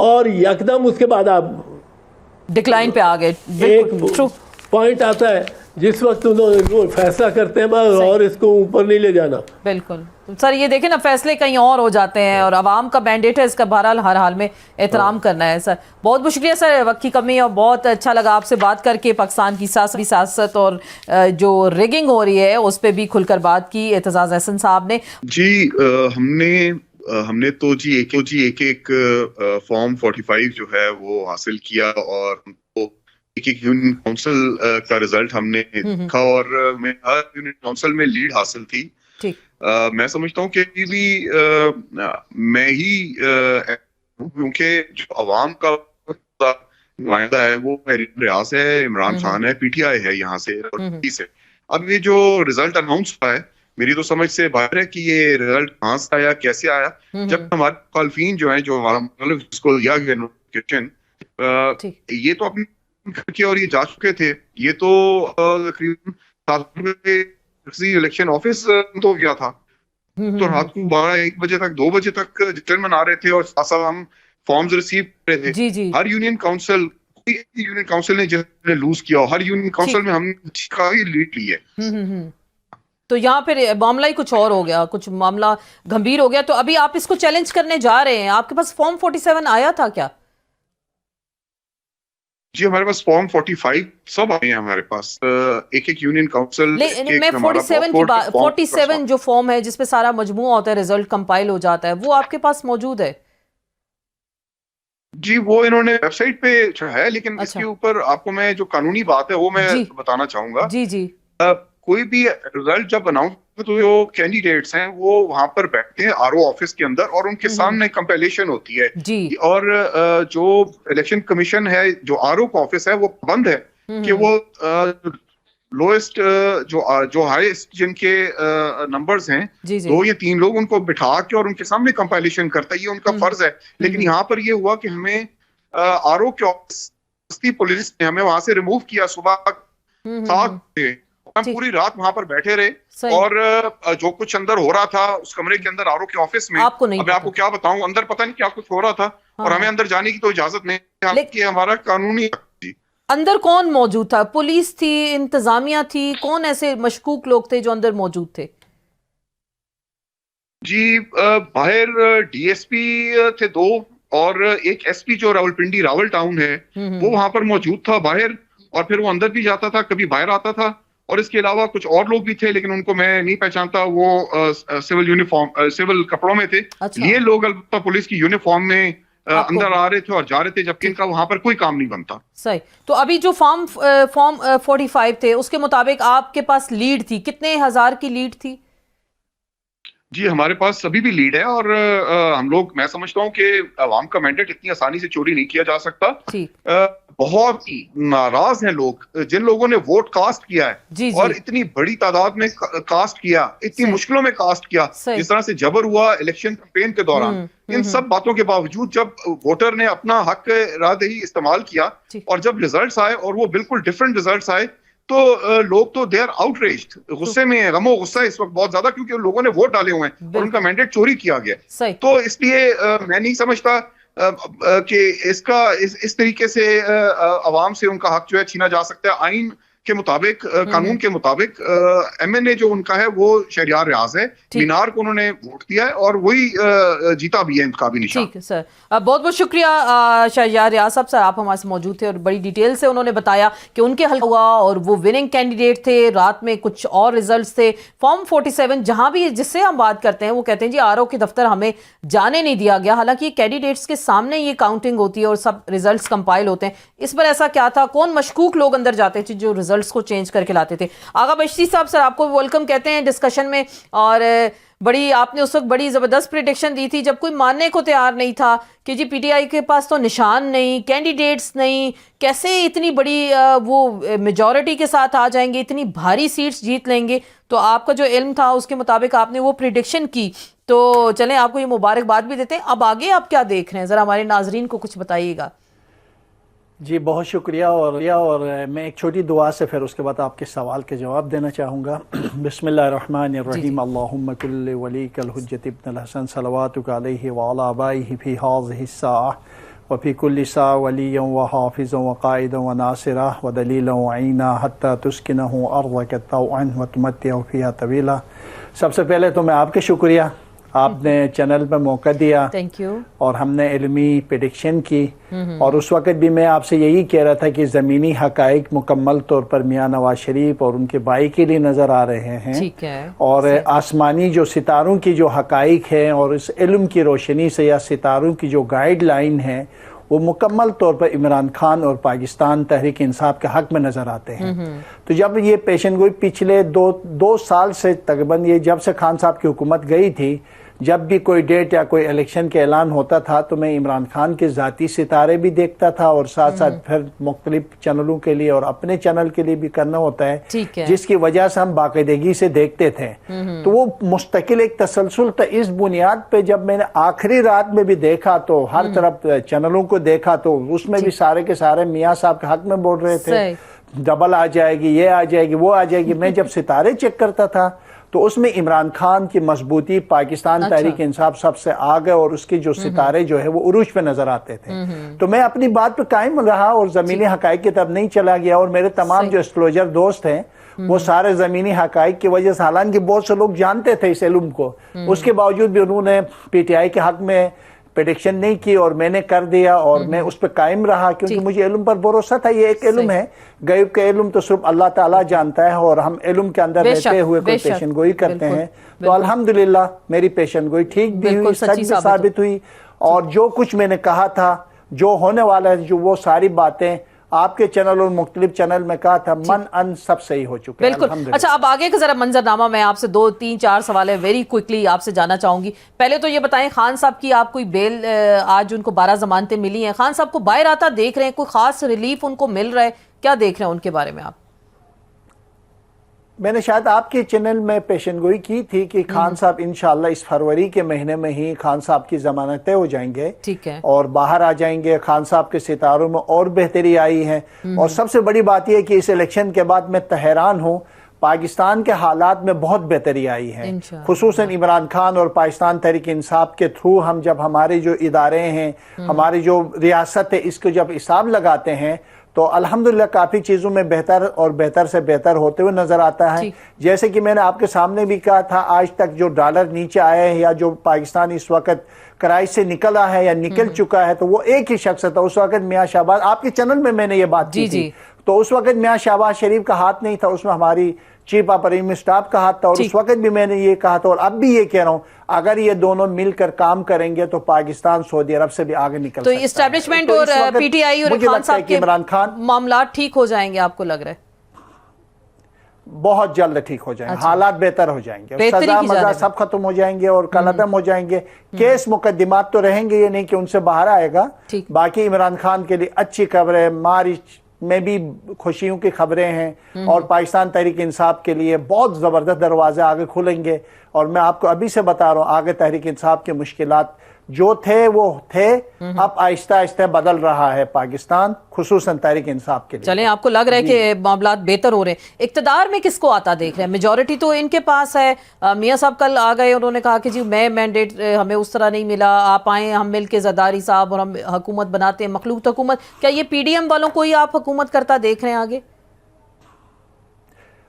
اور یکدم اس کے بعد آپ ڈکلائن پہ آ گئے۔ ایک پوائنٹ آتا ہے جس وقت انہوں فیصلہ کرتے ہیں اور اس کو اوپر نہیں لے جانا۔ بالکل سر، یہ دیکھیں نا فیصلے کہیں اور ہو جاتے ہیں، اور عوام کا مینڈیٹ ہے اس کا بہرحال ہر حال میں احترام کرنا ہے۔ سر بہت بہت شکریہ سر، وقت کی کمی، اور بہت اچھا لگا آپ سے بات کر کے، پاکستان کی سیاست اور جو ریگنگ ہو رہی ہے اس پہ بھی کھل کر بات کی اعتزاز احسن صاحب نے۔ جی ہم نے تو ایک فارم 45 جو ہے وہ حاصل کیا، اور ایک یونین کونسل کا رزلٹ ہم نے دیکھا، اور ہر یونین کونسل میں لیڈ حاصل تھی۔ میں سمجھتا ہوں کہ میں ہی کیونکہ جو عوام کا نمائندہ ہے وہ ریاض ہے، عمران خان ہے، پی ٹی آئی ہے یہاں سے، اب یہ جو رزلٹ اناؤنس ہوا ہے، میری تو سمجھ سے باہر ہے کہ یہ رزلٹ کہاں سے آیا، کیسے آیا، جب ہمارے مخالفین جو ہیں، جو ہمارا مطلب جس کو دیا گیا نوٹیفکیشن، یہ تو اپنے اور یہ جا چکے تھے، یہ تو تقریباً الیکشن آفس تو گیا تھا، تو رات کو 12-1 بجے تک 2 بجے تک جشن منا رہے تھے، اور ساتھ ساتھ ہم فارمز ریسیو کر رہے تھے۔ ہر یونین کاؤنسل، کوئی یونین کاؤنسل نے جس نے لوز کیا، ہر یونین کاؤنسل میں ہم نے کافی لیڈ لی ہے۔ تو یہاں پھر معاملہ ہی کچھ اور ہو گیا، کچھ معاملہ گھمبیر ہو گیا، تو ابھی آپ اس کو چیلنج کرنے جا رہے ہیں، آپ کے پاس فارم 47 آیا تھا کیا؟ جی ہمارے پاس فارم 45 سب آئے ہیں ہمارے پاس، ایک یونین کاؤنسل میں 47 جو فارم ہے جس پہ سارا مجموعہ ہوتا ہے، ریزلٹ کمپائل ہو جاتا ہے، وہ آپ کے پاس موجود ہے؟ جی وہ انہوں نے ویب سائٹ پہ ہے، لیکن اس کے اوپر آپ کو میں جو قانونی بات ہے وہ میں بتانا چاہوں گا۔ جی کوئی بھی رزلٹ جب اناؤنس تو جو کینڈیڈیٹس ہیں وہ وہاں پر بیٹھتے ہیں آر او آفس کے اندر، اور ان کے سامنے کمپائلیشن ہوتی ہے، اور جو الیکشن کمیشن ہے، جو آر او کا آفس ہے، وہ بند ہے کہ وہ لوئسٹ جو ہائیسٹ جن کے نمبرز ہیں 2 یا 3 لوگ، ان کو بٹھا کے اور ان کے سامنے کمپائلیشن کرتا ہے، یہ ان کا فرض ہے۔ لیکن یہاں پر یہ ہوا کہ ہمیں آر او کے آفس پولیس نے ہمیں وہاں سے ریموو کیا صبح 7 بجے، ہم پوری رات وہاں پر بیٹھے رہے اور جو کچھ اندر ہو رہا تھا اس کمرے کے اندر آر او کے آفس میں، میں آپ کو کیا بتاؤں، اندر پتہ نہیں کیا کچھ ہو رہا تھا اور ہمیں اندر جانے کی تو اجازت نہیں کہ ہمارا قانونی اندر کون موجود تھا؟ پولیس تھی، انتظامیہ تھی، کون ایسے مشکوک لوگ تھے جو اندر موجود تھے؟ جی باہر ڈی ایس پی تھے 2 اور ایک ایس پی جو راولپنڈی راول ٹاؤن ہے وہ وہاں پر موجود تھا باہر، اور پھر وہ اندر بھی جاتا تھا، کبھی باہر آتا تھا، اور اس کے علاوہ کچھ اور لوگ بھی تھے لیکن ان کو میں نہیں پہچانتا، وہ سول یونیفارم سول کپڑوں میں تھے۔ یہ لوگ البتہ پولیس کی یونیفارم میں اندر آ رہے تھے اور جا رہے تھے، جبکہ ان کا وہاں پر کوئی کام نہیں بنتا۔ صحیح۔ تو ابھی جو فارم 45 تھے اس کے مطابق آپ کے پاس لیڈ تھی، کتنے ہزار کی لیڈ تھی؟ جی ہمارے پاس ابھی بھی لیڈ ہے، اور ہم لوگ، میں سمجھتا ہوں کہ عوام کا مینڈیٹ اتنی آسانی سے چوری نہیں کیا جا سکتا۔ بہت ناراض ہیں لوگ، جن لوگوں نے ووٹ کاسٹ کیا ہے اور اتنی بڑی تعداد میں کاسٹ کیا، اتنی مشکلوں میں کاسٹ کیا، جس طرح سے جبر ہوا الیکشن کمپین کے دوران، ان سب باتوں کے باوجود جب ووٹر نے اپنا حق رائے دہی استعمال کیا اور جب ریزلٹس آئے اور وہ بالکل ڈیفرنٹ ریزلٹس آئے، تو لوگ تو دے آر آؤٹ ریجڈ، غصے میں، غم و غصہ اس وقت بہت زیادہ، کیونکہ لوگوں نے ووٹ ڈالے ہوئے ہیں اور ان کا مینڈیٹ چوری کیا گیا۔ تو اس لیے میں نہیں سمجھتا کہ اس طریقے سے عوام سے ان کا حق جو ہے چھینا جا سکتا ہے۔ آئین کے مطابق، قانون کے مطابق ایم این اے جو ان کا ہے وہ شہریار ریاض ہے، مینار کو انہوں نے ووٹ دیا ہے اور وہی جیتا بھی ہے انتخابی نشان۔ ٹھیک ہے سر، بہت بہت شکریہ شہریار ریاض صاحب، سر آپ ہمارے سے موجود تھے اور بڑی ڈیٹیل سے انہوں نے بتایا کہ ان کے حل ہوا اور وہ وننگ کینڈیڈیٹ تھے، رات میں کچھ اور ریزلٹس تھے۔ فارم 47 جہاں بھی جس سے ہم بات کرتے ہیں وہ کہتے ہیں جی آر او کے دفتر ہمیں جانے نہیں دیا گیا، حالانکہ یہ کینڈیڈیٹس کے سامنے یہ کاؤنٹنگ ہوتی ہے اور سب ریزلٹس کمپائل ہوتے ہیں۔ اس پر ایسا کیا تھا؟ کون مشکوک لوگ اندر جاتے تھے جو ریزلٹس کو چینج کر کے لاتے تھے؟ آغا بشتی صاحب، سر آپ کو ویلکم کہتے ہیں ڈسکشن میں، اور آپ نے اس وقت بڑی زبردست پریڈکشن دی تھی جب کوئی ماننے کو تیار نہیں تھا کہ جی پی ٹی آئی کے پاس تو نشان نہیں، کینڈیڈیٹس نہیں، کیسے اتنی بڑی وہ میجورٹی کے ساتھ آ جائیں گے، اتنی بھاری سیٹس جیت لیں گے۔ تو آپ کا جو علم تھا اس کے مطابق آپ نے وہ پریڈکشن کی، تو چلیں آپ کو یہ مبارکباد بھی دیتے ہیں۔ اب آگے آپ کیا دیکھ رہے ہیں، ذرا ہمارے ناظرین کو کچھ بتائیے گا۔ جی بہت شکریہ، اور میں ایک چھوٹی دعا سے پھر اس کے بعد آپ کے سوال کے جواب دینا چاہوں گا۔ بسم اللہ الرحمن الرحیم، اللہم کل ولیک الحجت ابن الحسن صلواتک علیہ وعلی آبائہ فی ہذہ الساعہ وفی کل ساعہ ولیہ وحافظ وقائد وناصرہ ودلیل وعینہ حتی تسکنہ ارضک طوعا وتمتع فیہا طویلا۔ سب سے پہلے تو میں آپ کے شکریہ، آپ نے چینل پہ موقع دیا اور ہم نے علمی پریڈکشن کی، اور اس وقت بھی میں آپ سے یہی کہہ رہا تھا کہ زمینی حقائق مکمل طور پر میاں نواز شریف اور ان کے بھائی کے لیے نظر آ رہے ہیں، اور آسمانی جو ستاروں کی جو حقائق ہیں اور اس علم کی روشنی سے یا ستاروں کی جو گائیڈ لائن ہے وہ مکمل طور پر عمران خان اور پاکستان تحریک انصاف کے حق میں نظر آتے ہیں۔ تو جب یہ پیشن گوئی پچھلے دو سال سے تقریباً، یہ جب سے خان صاحب کی حکومت گئی تھی، جب بھی کوئی ڈیٹ یا کوئی الیکشن کے اعلان ہوتا تھا تو میں عمران خان کے ذاتی ستارے بھی دیکھتا تھا، اور ساتھ ساتھ پھر مختلف چینلوں کے لیے اور اپنے چینل کے لیے بھی کرنا ہوتا ہے، جس کی وجہ سے ہم باقاعدگی سے دیکھتے تھے۔ تو وہ مستقل ایک تسلسل تھا۔ اس بنیاد پہ جب میں نے آخری رات میں بھی دیکھا تو ہر طرف چینلوں کو دیکھا تو اس میں بھی سارے کے سارے میاں صاحب کے حق میں بول رہے تھے، ڈبل آ جائے گی، یہ آ جائے گی، وہ آ جائے گی۔ میں جب ستارے چیک کرتا تھا تو اس میں عمران خان کی مضبوطی، پاکستان تحریک انصاف سب سے آگے، اور اس کے جو ستارے جو ہے وہ عروج پہ نظر آتے تھے۔ تو میں اپنی بات پہ قائم رہا اور زمینی حقائق کی طرف نہیں چلا گیا، اور میرے تمام جو اسکلوجر دوست ہیں وہ سارے زمینی حقائق کی وجہ سے، حالانکہ بہت سے لوگ جانتے تھے اس علم کو، اس کے باوجود بھی انہوں نے پی ٹی آئی کے حق میں پریڈکشن نہیں کی، اور میں نے کر دیا، اور میں اس پہ قائم رہا کیونکہ مجھے علم پر بھروسہ تھا۔ یہ ایک علم ہے، غیب کا علم تو صرف اللہ تعالیٰ جانتا ہے، اور ہم علم کے اندر رہتے ہوئے کوئی پیشن گوئی کرتے ہیں۔ تو الحمدللہ میری پیشن گوئی ٹھیک بھی ہوئی، سچ بھی ثابت ہوئی، اور جو کچھ میں نے کہا تھا جو ہونے والا ہے، جو وہ ساری باتیں آپ کے چینل اور مختلف چینل میں کہا تھا، من ان سب صحیح ہو چکے ہیں۔ بالکل۔ اچھا، اب آگے کا ذرا منظرنامہ میں آپ سے 2 3 4 سوال ہے ویری کوئکلی آپ سے جانا چاہوں گی۔ پہلے تو یہ بتائیں، خان صاحب کی آپ کوئی بیل، آج ان کو 12 ضمانتیں ملی ہیں، خان صاحب کو باہر آتا دیکھ رہے ہیں، کوئی خاص ریلیف ان کو مل رہا ہے؟ کیا دیکھ رہے ہیں ان کے بارے میں آپ؟ میں نے شاید آپ کے چینل میں پیشن گوئی کی تھی کہ خان صاحب انشاءاللہ اس فروری کے مہینے میں ہی خان صاحب کی ضمانت طے ہو جائیں گے اور باہر آ جائیں گے۔ خان صاحب کے ستاروں میں اور بہتری آئی ہے، اور سب سے بڑی بات یہ ہے کہ اس الیکشن کے بعد میں حیران ہوں، پاکستان کے حالات میں بہت بہتری آئی ہے، خصوصاً عمران خان اور پاکستان تحریک انصاف کے تھرو ہم جب ہمارے جو ادارے ہیں، ہماری جو ریاست ہے، اس کو جب حساب لگاتے ہیں تو الحمدللہ کافی چیزوں میں بہتر اور بہتر سے بہتر ہوتے ہوئے نظر آتا ہے۔ جیسے کہ میں نے آپ کے سامنے بھی کہا تھا، آج تک جو ڈالر نیچے آئے ہیں یا جو پاکستان اس وقت کرائس سے نکلا ہے یا نکل چکا ہے، تو وہ ایک ہی شخص تھا اس وقت، میاں شہباز۔ آپ کے چینل میں نے یہ بات کی تھی، تو اس وقت میاں شہباز شریف کا ہاتھ نہیں تھا، اس میں ہماری چیف آپریشن اسٹاف کا ہاتھ تھا، اور اس وقت بھی میں نے یہ کہا تھا، اور اب بھی یہ کہہ رہا ہوں، اگر یہ دونوں مل کر کام کریں گے تو پاکستان سعودی عرب سے بھی آگے نکل سکتا ہے۔ تو اسٹیبلشمنٹ اور پی ٹی آئی اور خان صاحب کے معاملات ٹھیک ہو جائیں گے، آپ کو لگ رہا ہے؟ بہت جلد ٹھیک ہو جائیں گے، حالات بہتر ہو جائیں گے، سزا مزا سب ختم ہو جائیں گے اور کالعدم ہو جائیں گے۔ کیس مقدمات تو رہیں گے، یہ نہیں کہ ان سے باہر آئے گا۔ باقی عمران خان کے لیے اچھی خبریں، مارچ میں بھی خوشیوں کی خبریں ہیں، اور پاکستان تحریک انصاف کے لیے بہت زبردست دروازے آگے کھلیں گے۔ اور میں آپ کو ابھی سے بتا رہا ہوں، آگے تحریک انصاف کے مشکلات جو تھے وہ تھے، اب آہستہ آہستہ بدل رہا ہے پاکستان، خصوصاً تحریک انصاف کے لیے۔ چلیں، آپ کو لگ رہا ہے کہ معاملات بہتر ہو رہے ہیں۔ اقتدار میں کس کو آتا دیکھ رہے ہیں؟ میجورٹی تو ان کے پاس ہے، میاں صاحب کل آ گئے، انہوں نے کہا کہ جی میں مینڈیٹ ہمیں اس طرح نہیں ملا، آپ آئیں ہم مل کے زرداری صاحب اور ہم حکومت بناتے ہیں، مخلوط حکومت۔ کیا یہ پی ڈی ایم والوں کو ہی آپ حکومت کرتا دیکھ رہے ہیں آگے؟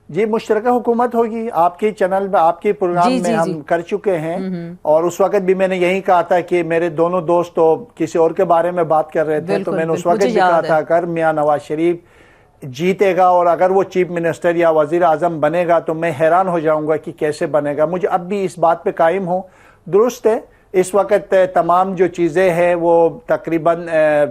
جی، مشترکہ حکومت ہوگی، آپ کی چینل میں، آپ کی پروگرام میں ہم کر چکے ہیں، اور اس وقت بھی میں نے یہی کہا تھا کہ میرے دونوں دوست تو کسی اور کے بارے میں بات کر رہے تھے، تو میں نے اس وقت بھی کہا تھا اگر میاں نواز شریف جیتے گا اور اگر وہ چیف منسٹر یا وزیر اعظم بنے گا تو میں حیران ہو جاؤں گا کہ کیسے بنے گا۔ مجھے اب بھی اس بات پہ قائم ہوں۔ درست ہے، اس وقت تمام جو چیزیں ہیں وہ تقریباً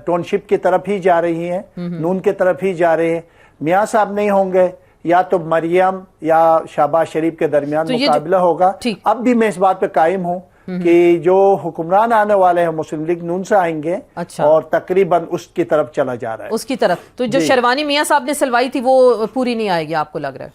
ٹاؤن شپ کی طرف ہی جا رہی ہیں، نون کی طرف ہی جا رہے ہیں۔ میاں صاحب نہیں ہوں گے، یا تو مریم یا شہباز شریف کے درمیان مقابلہ ہوگا۔ اب بھی میں اس بات پہ قائم ہوں کہ جو حکمران آنے والے ہیں مسلم لیگ نون سے آئیں گے، اور تقریباً اس کی طرف چلا جا رہا ہے، اس کی طرف۔ تو جو شیروانی میاں صاحب نے سلوائی تھی وہ پوری نہیں آئے گی، آپ کو لگ رہا ہے؟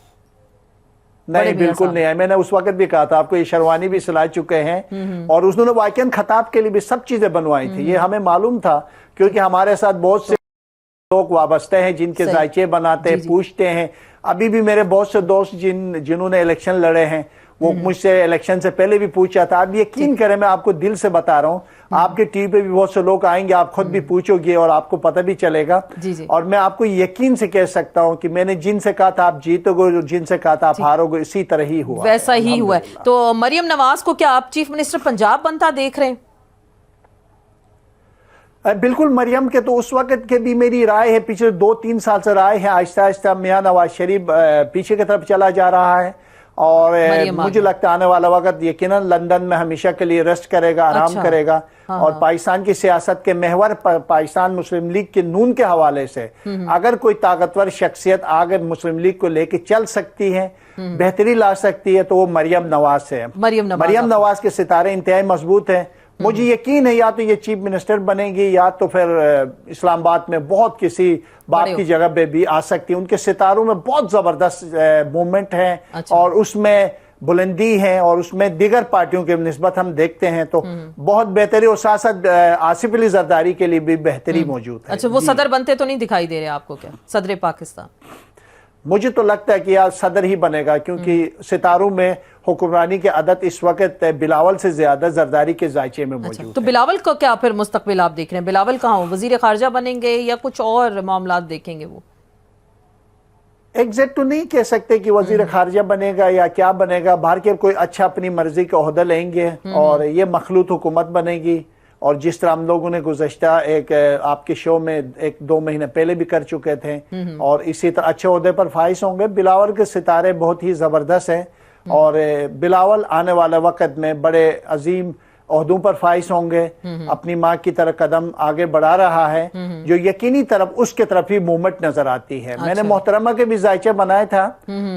نہیں، بالکل نہیں ہے۔ میں نے اس وقت بھی کہا تھا آپ کو، یہ شیروانی بھی سلا چکے ہیں، اور اس نے واقعاً خطاب کے لیے بھی سب چیزیں بنوائی تھی، یہ ہمیں معلوم تھا، کیونکہ ہمارے ساتھ بہت سے لوگ وابستہ ہیں جن کے ذائچے بناتے ہیں، پوچھتے ہیں۔ ابھی بھی میرے بہت سے دوست جنہوں نے الیکشن لڑے ہیں، وہ مجھ سے الیکشن سے پہلے بھی پوچھا تھا۔ اب یقین کریں، میں آپ کو دل سے بتا رہا ہوں، آپ کے ٹی وی پہ بھی بہت سے لوگ آئیں گے، آپ خود بھی پوچھو گے اور آپ کو پتہ بھی چلے گا۔ اور میں آپ کو یقین سے کہہ سکتا ہوں کہ میں نے جن سے کہا تھا آپ جیتو گے، جن سے کہا تھا آپ ہارو گے، اسی طرح ہی ہوا، ویسا ہی ہوا ہے۔ تو مریم نواز کو کیا آپ چیف منسٹر پنجاب بنتا دیکھ رہے ہیں؟ بالکل، مریم کے تو اس وقت کے بھی میری رائے ہے، پچھلے 2-3 سال سے رائے ہے، آہستہ آہستہ میاں نواز شریف پیچھے کی طرف چلا جا رہا ہے، اور مجھے لگتا ہے آنے والا وقت یقیناً لندن میں ہمیشہ کے لیے ریسٹ کرے گا، آرام کرے گا، اور پاکستان کی سیاست کے محور پاکستان مسلم لیگ کے نون کے حوالے سے اگر کوئی طاقتور شخصیت آگے مسلم لیگ کو لے کے چل سکتی ہے، بہتری لا سکتی ہے، تو وہ مریم نواز ہے۔ مریم نواز کے ستارے انتہائی مضبوط ہیں۔ مجھے یقین ہے یا تو یہ چیف منسٹر بنے گی، یا تو پھر اسلام آباد میں بہت کسی باپ کی جگہ پہ بھی آ سکتی ہے۔ ان کے ستاروں میں بہت زبردست موومنٹ ہے، اور اس میں بلندی ہے، اور اس میں دیگر پارٹیوں کے نسبت ہم دیکھتے ہیں تو بہت بہتری، اور ساتھ ساتھ آصف علی زرداری کے لیے بھی بہتری موجود ہے۔ اچھا، وہ صدر بنتے تو نہیں دکھائی دے رہے آپ کو؟ کیا صدر پاکستان؟ مجھے تو لگتا ہے کہ یار صدر ہی بنے گا، کیونکہ ستاروں میں حکمرانی کے عادت اس وقت بلاول سے زیادہ زرداری کے ذائچے میں موجود ہے۔ تو بلاول کو کیا پھر مستقبل آپ دیکھ رہے ہیں؟ بلاول کہاں ہو؟ وزیر خارجہ بنیں گے یا کچھ اور معاملات دیکھیں گے وہ؟ ایگزیکٹ تو نہیں کہہ سکتے کہ وزیر خارجہ بنے گا یا کیا بنے گا، باہر کے کوئی اچھا اپنی مرضی کا عہدہ لیں گے، اور یہ مخلوط حکومت بنے گی۔ اور جس طرح ہم لوگوں نے گزشتہ ایک آپ کے شو میں 1-2 مہینے پہلے بھی کر چکے تھے، اور اسی طرح اچھے عہدے پر فائز ہوں گے۔ بلاول کے ستارے بہت ہی زبردست ہیں، اور بلاول آنے والے وقت میں بڑے عظیم عہدوں پر فائز ہوں گے، اپنی ماں کی طرح قدم آگے بڑھا رہا ہے، جو یقینی طرف اس کے طرف ہی موومنٹ نظر آتی ہے۔ میں نے محترمہ کے بھی ذائچے بنائے تھا،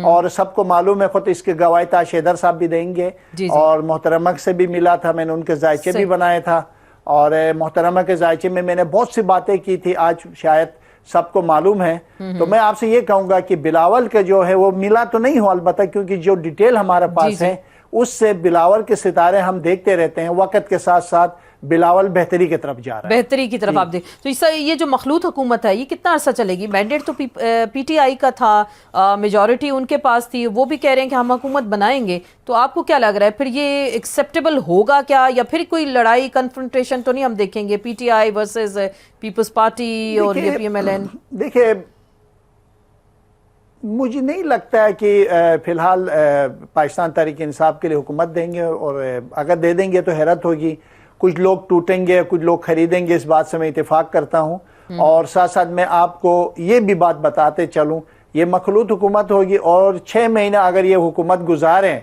اور سب کو معلوم ہے، خود اس کے گواہی تاج حیدر صاحب بھی دیں گے، اور محترمہ سے بھی ملا تھا، میں نے ان کے ذائچے بھی بنائے تھا، اور محترمہ کے ذائچے میں نے بہت سی باتیں کی تھی، آج شاید سب کو معلوم ہے۔ تو میں آپ سے یہ کہوں گا کہ بلاول کے جو ہے وہ ملا تو نہیں ہو، البتہ کیونکہ جو ڈیٹیل ہمارے پاس ہے اس سے بلاول کے ستارے ہم دیکھتے رہتے ہیں، وقت کے ساتھ ساتھ بلاول بہتری کی طرف جا رہا ہے. بہتری کی طرف آپ دیکھ تو اس یہ جو مخلوط حکومت ہے یہ کتنا عرصہ چلے گی؟ مینڈیٹ تو پی ٹی آئی کا تھا، میجورٹی ان کے پاس تھی، وہ بھی کہہ رہے ہیں کہ ہم حکومت بنائیں گے، تو آپ کو کیا لگ رہا ہے پھر یہ ایکسیپٹیبل ہوگا کیا، یا پھر کوئی لڑائی کنفرنٹیشن تو نہیں ہم دیکھیں گے پی ٹی آئی ورسز پیپلز پارٹی اور یہ پی ایم ایل این؟ دیکھیں مجھے نہیں لگتا ہے کہ فی الحال پاکستان تحریک انصاف کے لیے حکومت دیں گے، اور اگر دے دیں گے تو حیرت ہوگی. کچھ لوگ ٹوٹیں گے، کچھ لوگ خریدیں گے، اس بات سے میں اتفاق کرتا ہوں. اور ساتھ ساتھ میں آپ کو یہ بھی بات بتاتے چلوں، یہ مخلوط حکومت ہوگی اور 6 مہینہ اگر یہ حکومت گزاریں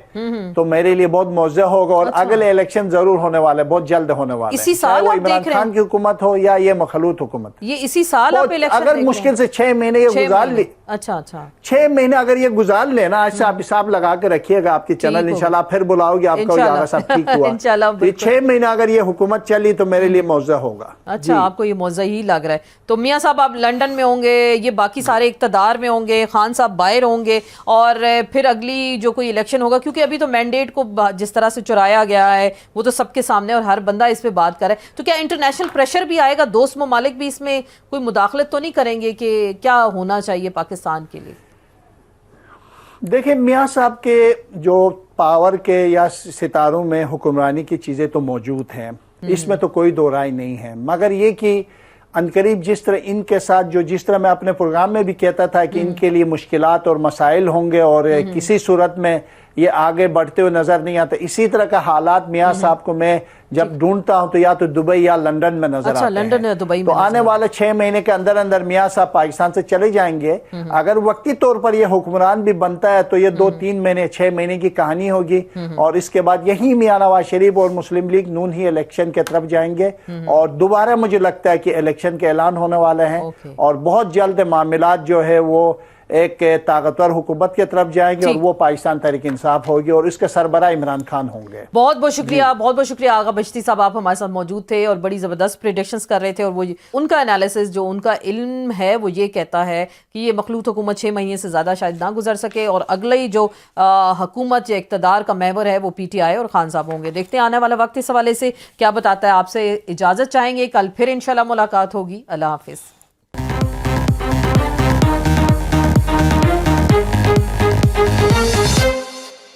تو میرے لیے بہت موزہ ہوگا. اور اگلے الیکشن ضرور ہونے والے، بہت جلد ہونے والے، اسی چاہے سال وہ آپ عمران دیکھ رہے خان کی حکومت ہو یا یہ مخلوط حکومت. یہ اسی سال آپ الیکشن اگر مشکل سے 6 مہینے یہ گزار لی، اچھا 6 مہینے اگر یہ گزار لے نا، آج سے آپ حساب لگا کے رکھیے گا، آپ کی چینل انشاءاللہ پھر بلاؤ گے، آپ کو آگا سب ٹھیک ہوا. یہ 6 مہینے اگر یہ حکومت چلی تو میرے لیے موزہ ہوگا. اچھا آپ کو یہ موضوع ہی لگ رہا ہے. تو میاں صاحب آپ لنڈن میں ہوں گے، یہ باقی سارے اقتدار میں ہوں گے، خان صاحب باہر ہوں گے، اور پھر اگلی جو کوئی الیکشن ہوگا، کیونکہ ابھی تو مینڈیٹ کو جس طرح سے چرایا گیا ہے وہ تو سب کے سامنے اور ہر بندہ اس پہ بات کر رہا ہے، تو کیا انٹرنیشنل پریشر بھی آئے گا؟ دوست ممالک بھی اس میں کوئی مداخلت تو نہیں کریں گے کہ کیا ہونا چاہیے پاکستان کے لیے؟ دیکھیں میاں صاحب کے جو پاور کے یا ستاروں میں حکمرانی کی چیزیں تو موجود ہیں، اس میں تو کوئی دو رائے نہیں ہے، مگر یہ کہ عنقریب جس طرح ان کے ساتھ جس طرح میں اپنے پروگرام میں بھی کہتا تھا کہ ان کے لیے مشکلات اور مسائل ہوں گے اور کسی صورت میں یہ آگے بڑھتے ہوئے نظر نہیں آتا، اسی طرح کا حالات میاں صاحب کو میں جب ڈھونڈتا ہوں تو یا تو دبئی یا لنڈن میں نظر آتے ہیں. تو آنے والے 6 مہینے کے اندر اندر میاں صاحب پاکستان سے چلے جائیں گے. اگر وقتی طور پر یہ حکمران بھی بنتا ہے تو یہ 2-3 مہینے 6 مہینے کی کہانی ہوگی، اور اس کے بعد یہی میاں نواز شریف اور مسلم لیگ نون ہی الیکشن کے طرف جائیں گے، اور دوبارہ مجھے لگتا ہے کہ الیکشن کے اعلان ہونے والے ہیں، اور بہت جلد معاملات جو ہے وہ ایک طاقتور حکومت کی طرف جائیں گے، اور وہ پاکستان تحریک انصاف ہوگی اور اس کے سربراہ عمران خان ہوں گے. بہت بہت شکریہ، بہت بہت شکریہ آغا بچتی صاحب، آپ ہمارے ساتھ موجود تھے اور بڑی زبردست پریڈکشنز کر رہے تھے، اور وہ ان کا انالیسس جو ان کا علم ہے وہ یہ کہتا ہے کہ یہ مخلوط حکومت 6 مہینے سے زیادہ شاید نہ گزر سکے، اور اگلی جو حکومت یا اقتدار کا محور ہے وہ پی ٹی آئی اور خان صاحب ہوں گے. دیکھتے ہیں آنے والا وقت اس حوالے سے کیا بتاتا ہے. آپ سے اجازت چاہیں گے، کل پھر انشاءاللہ ملاقات ہوگی. اللہ حافظ.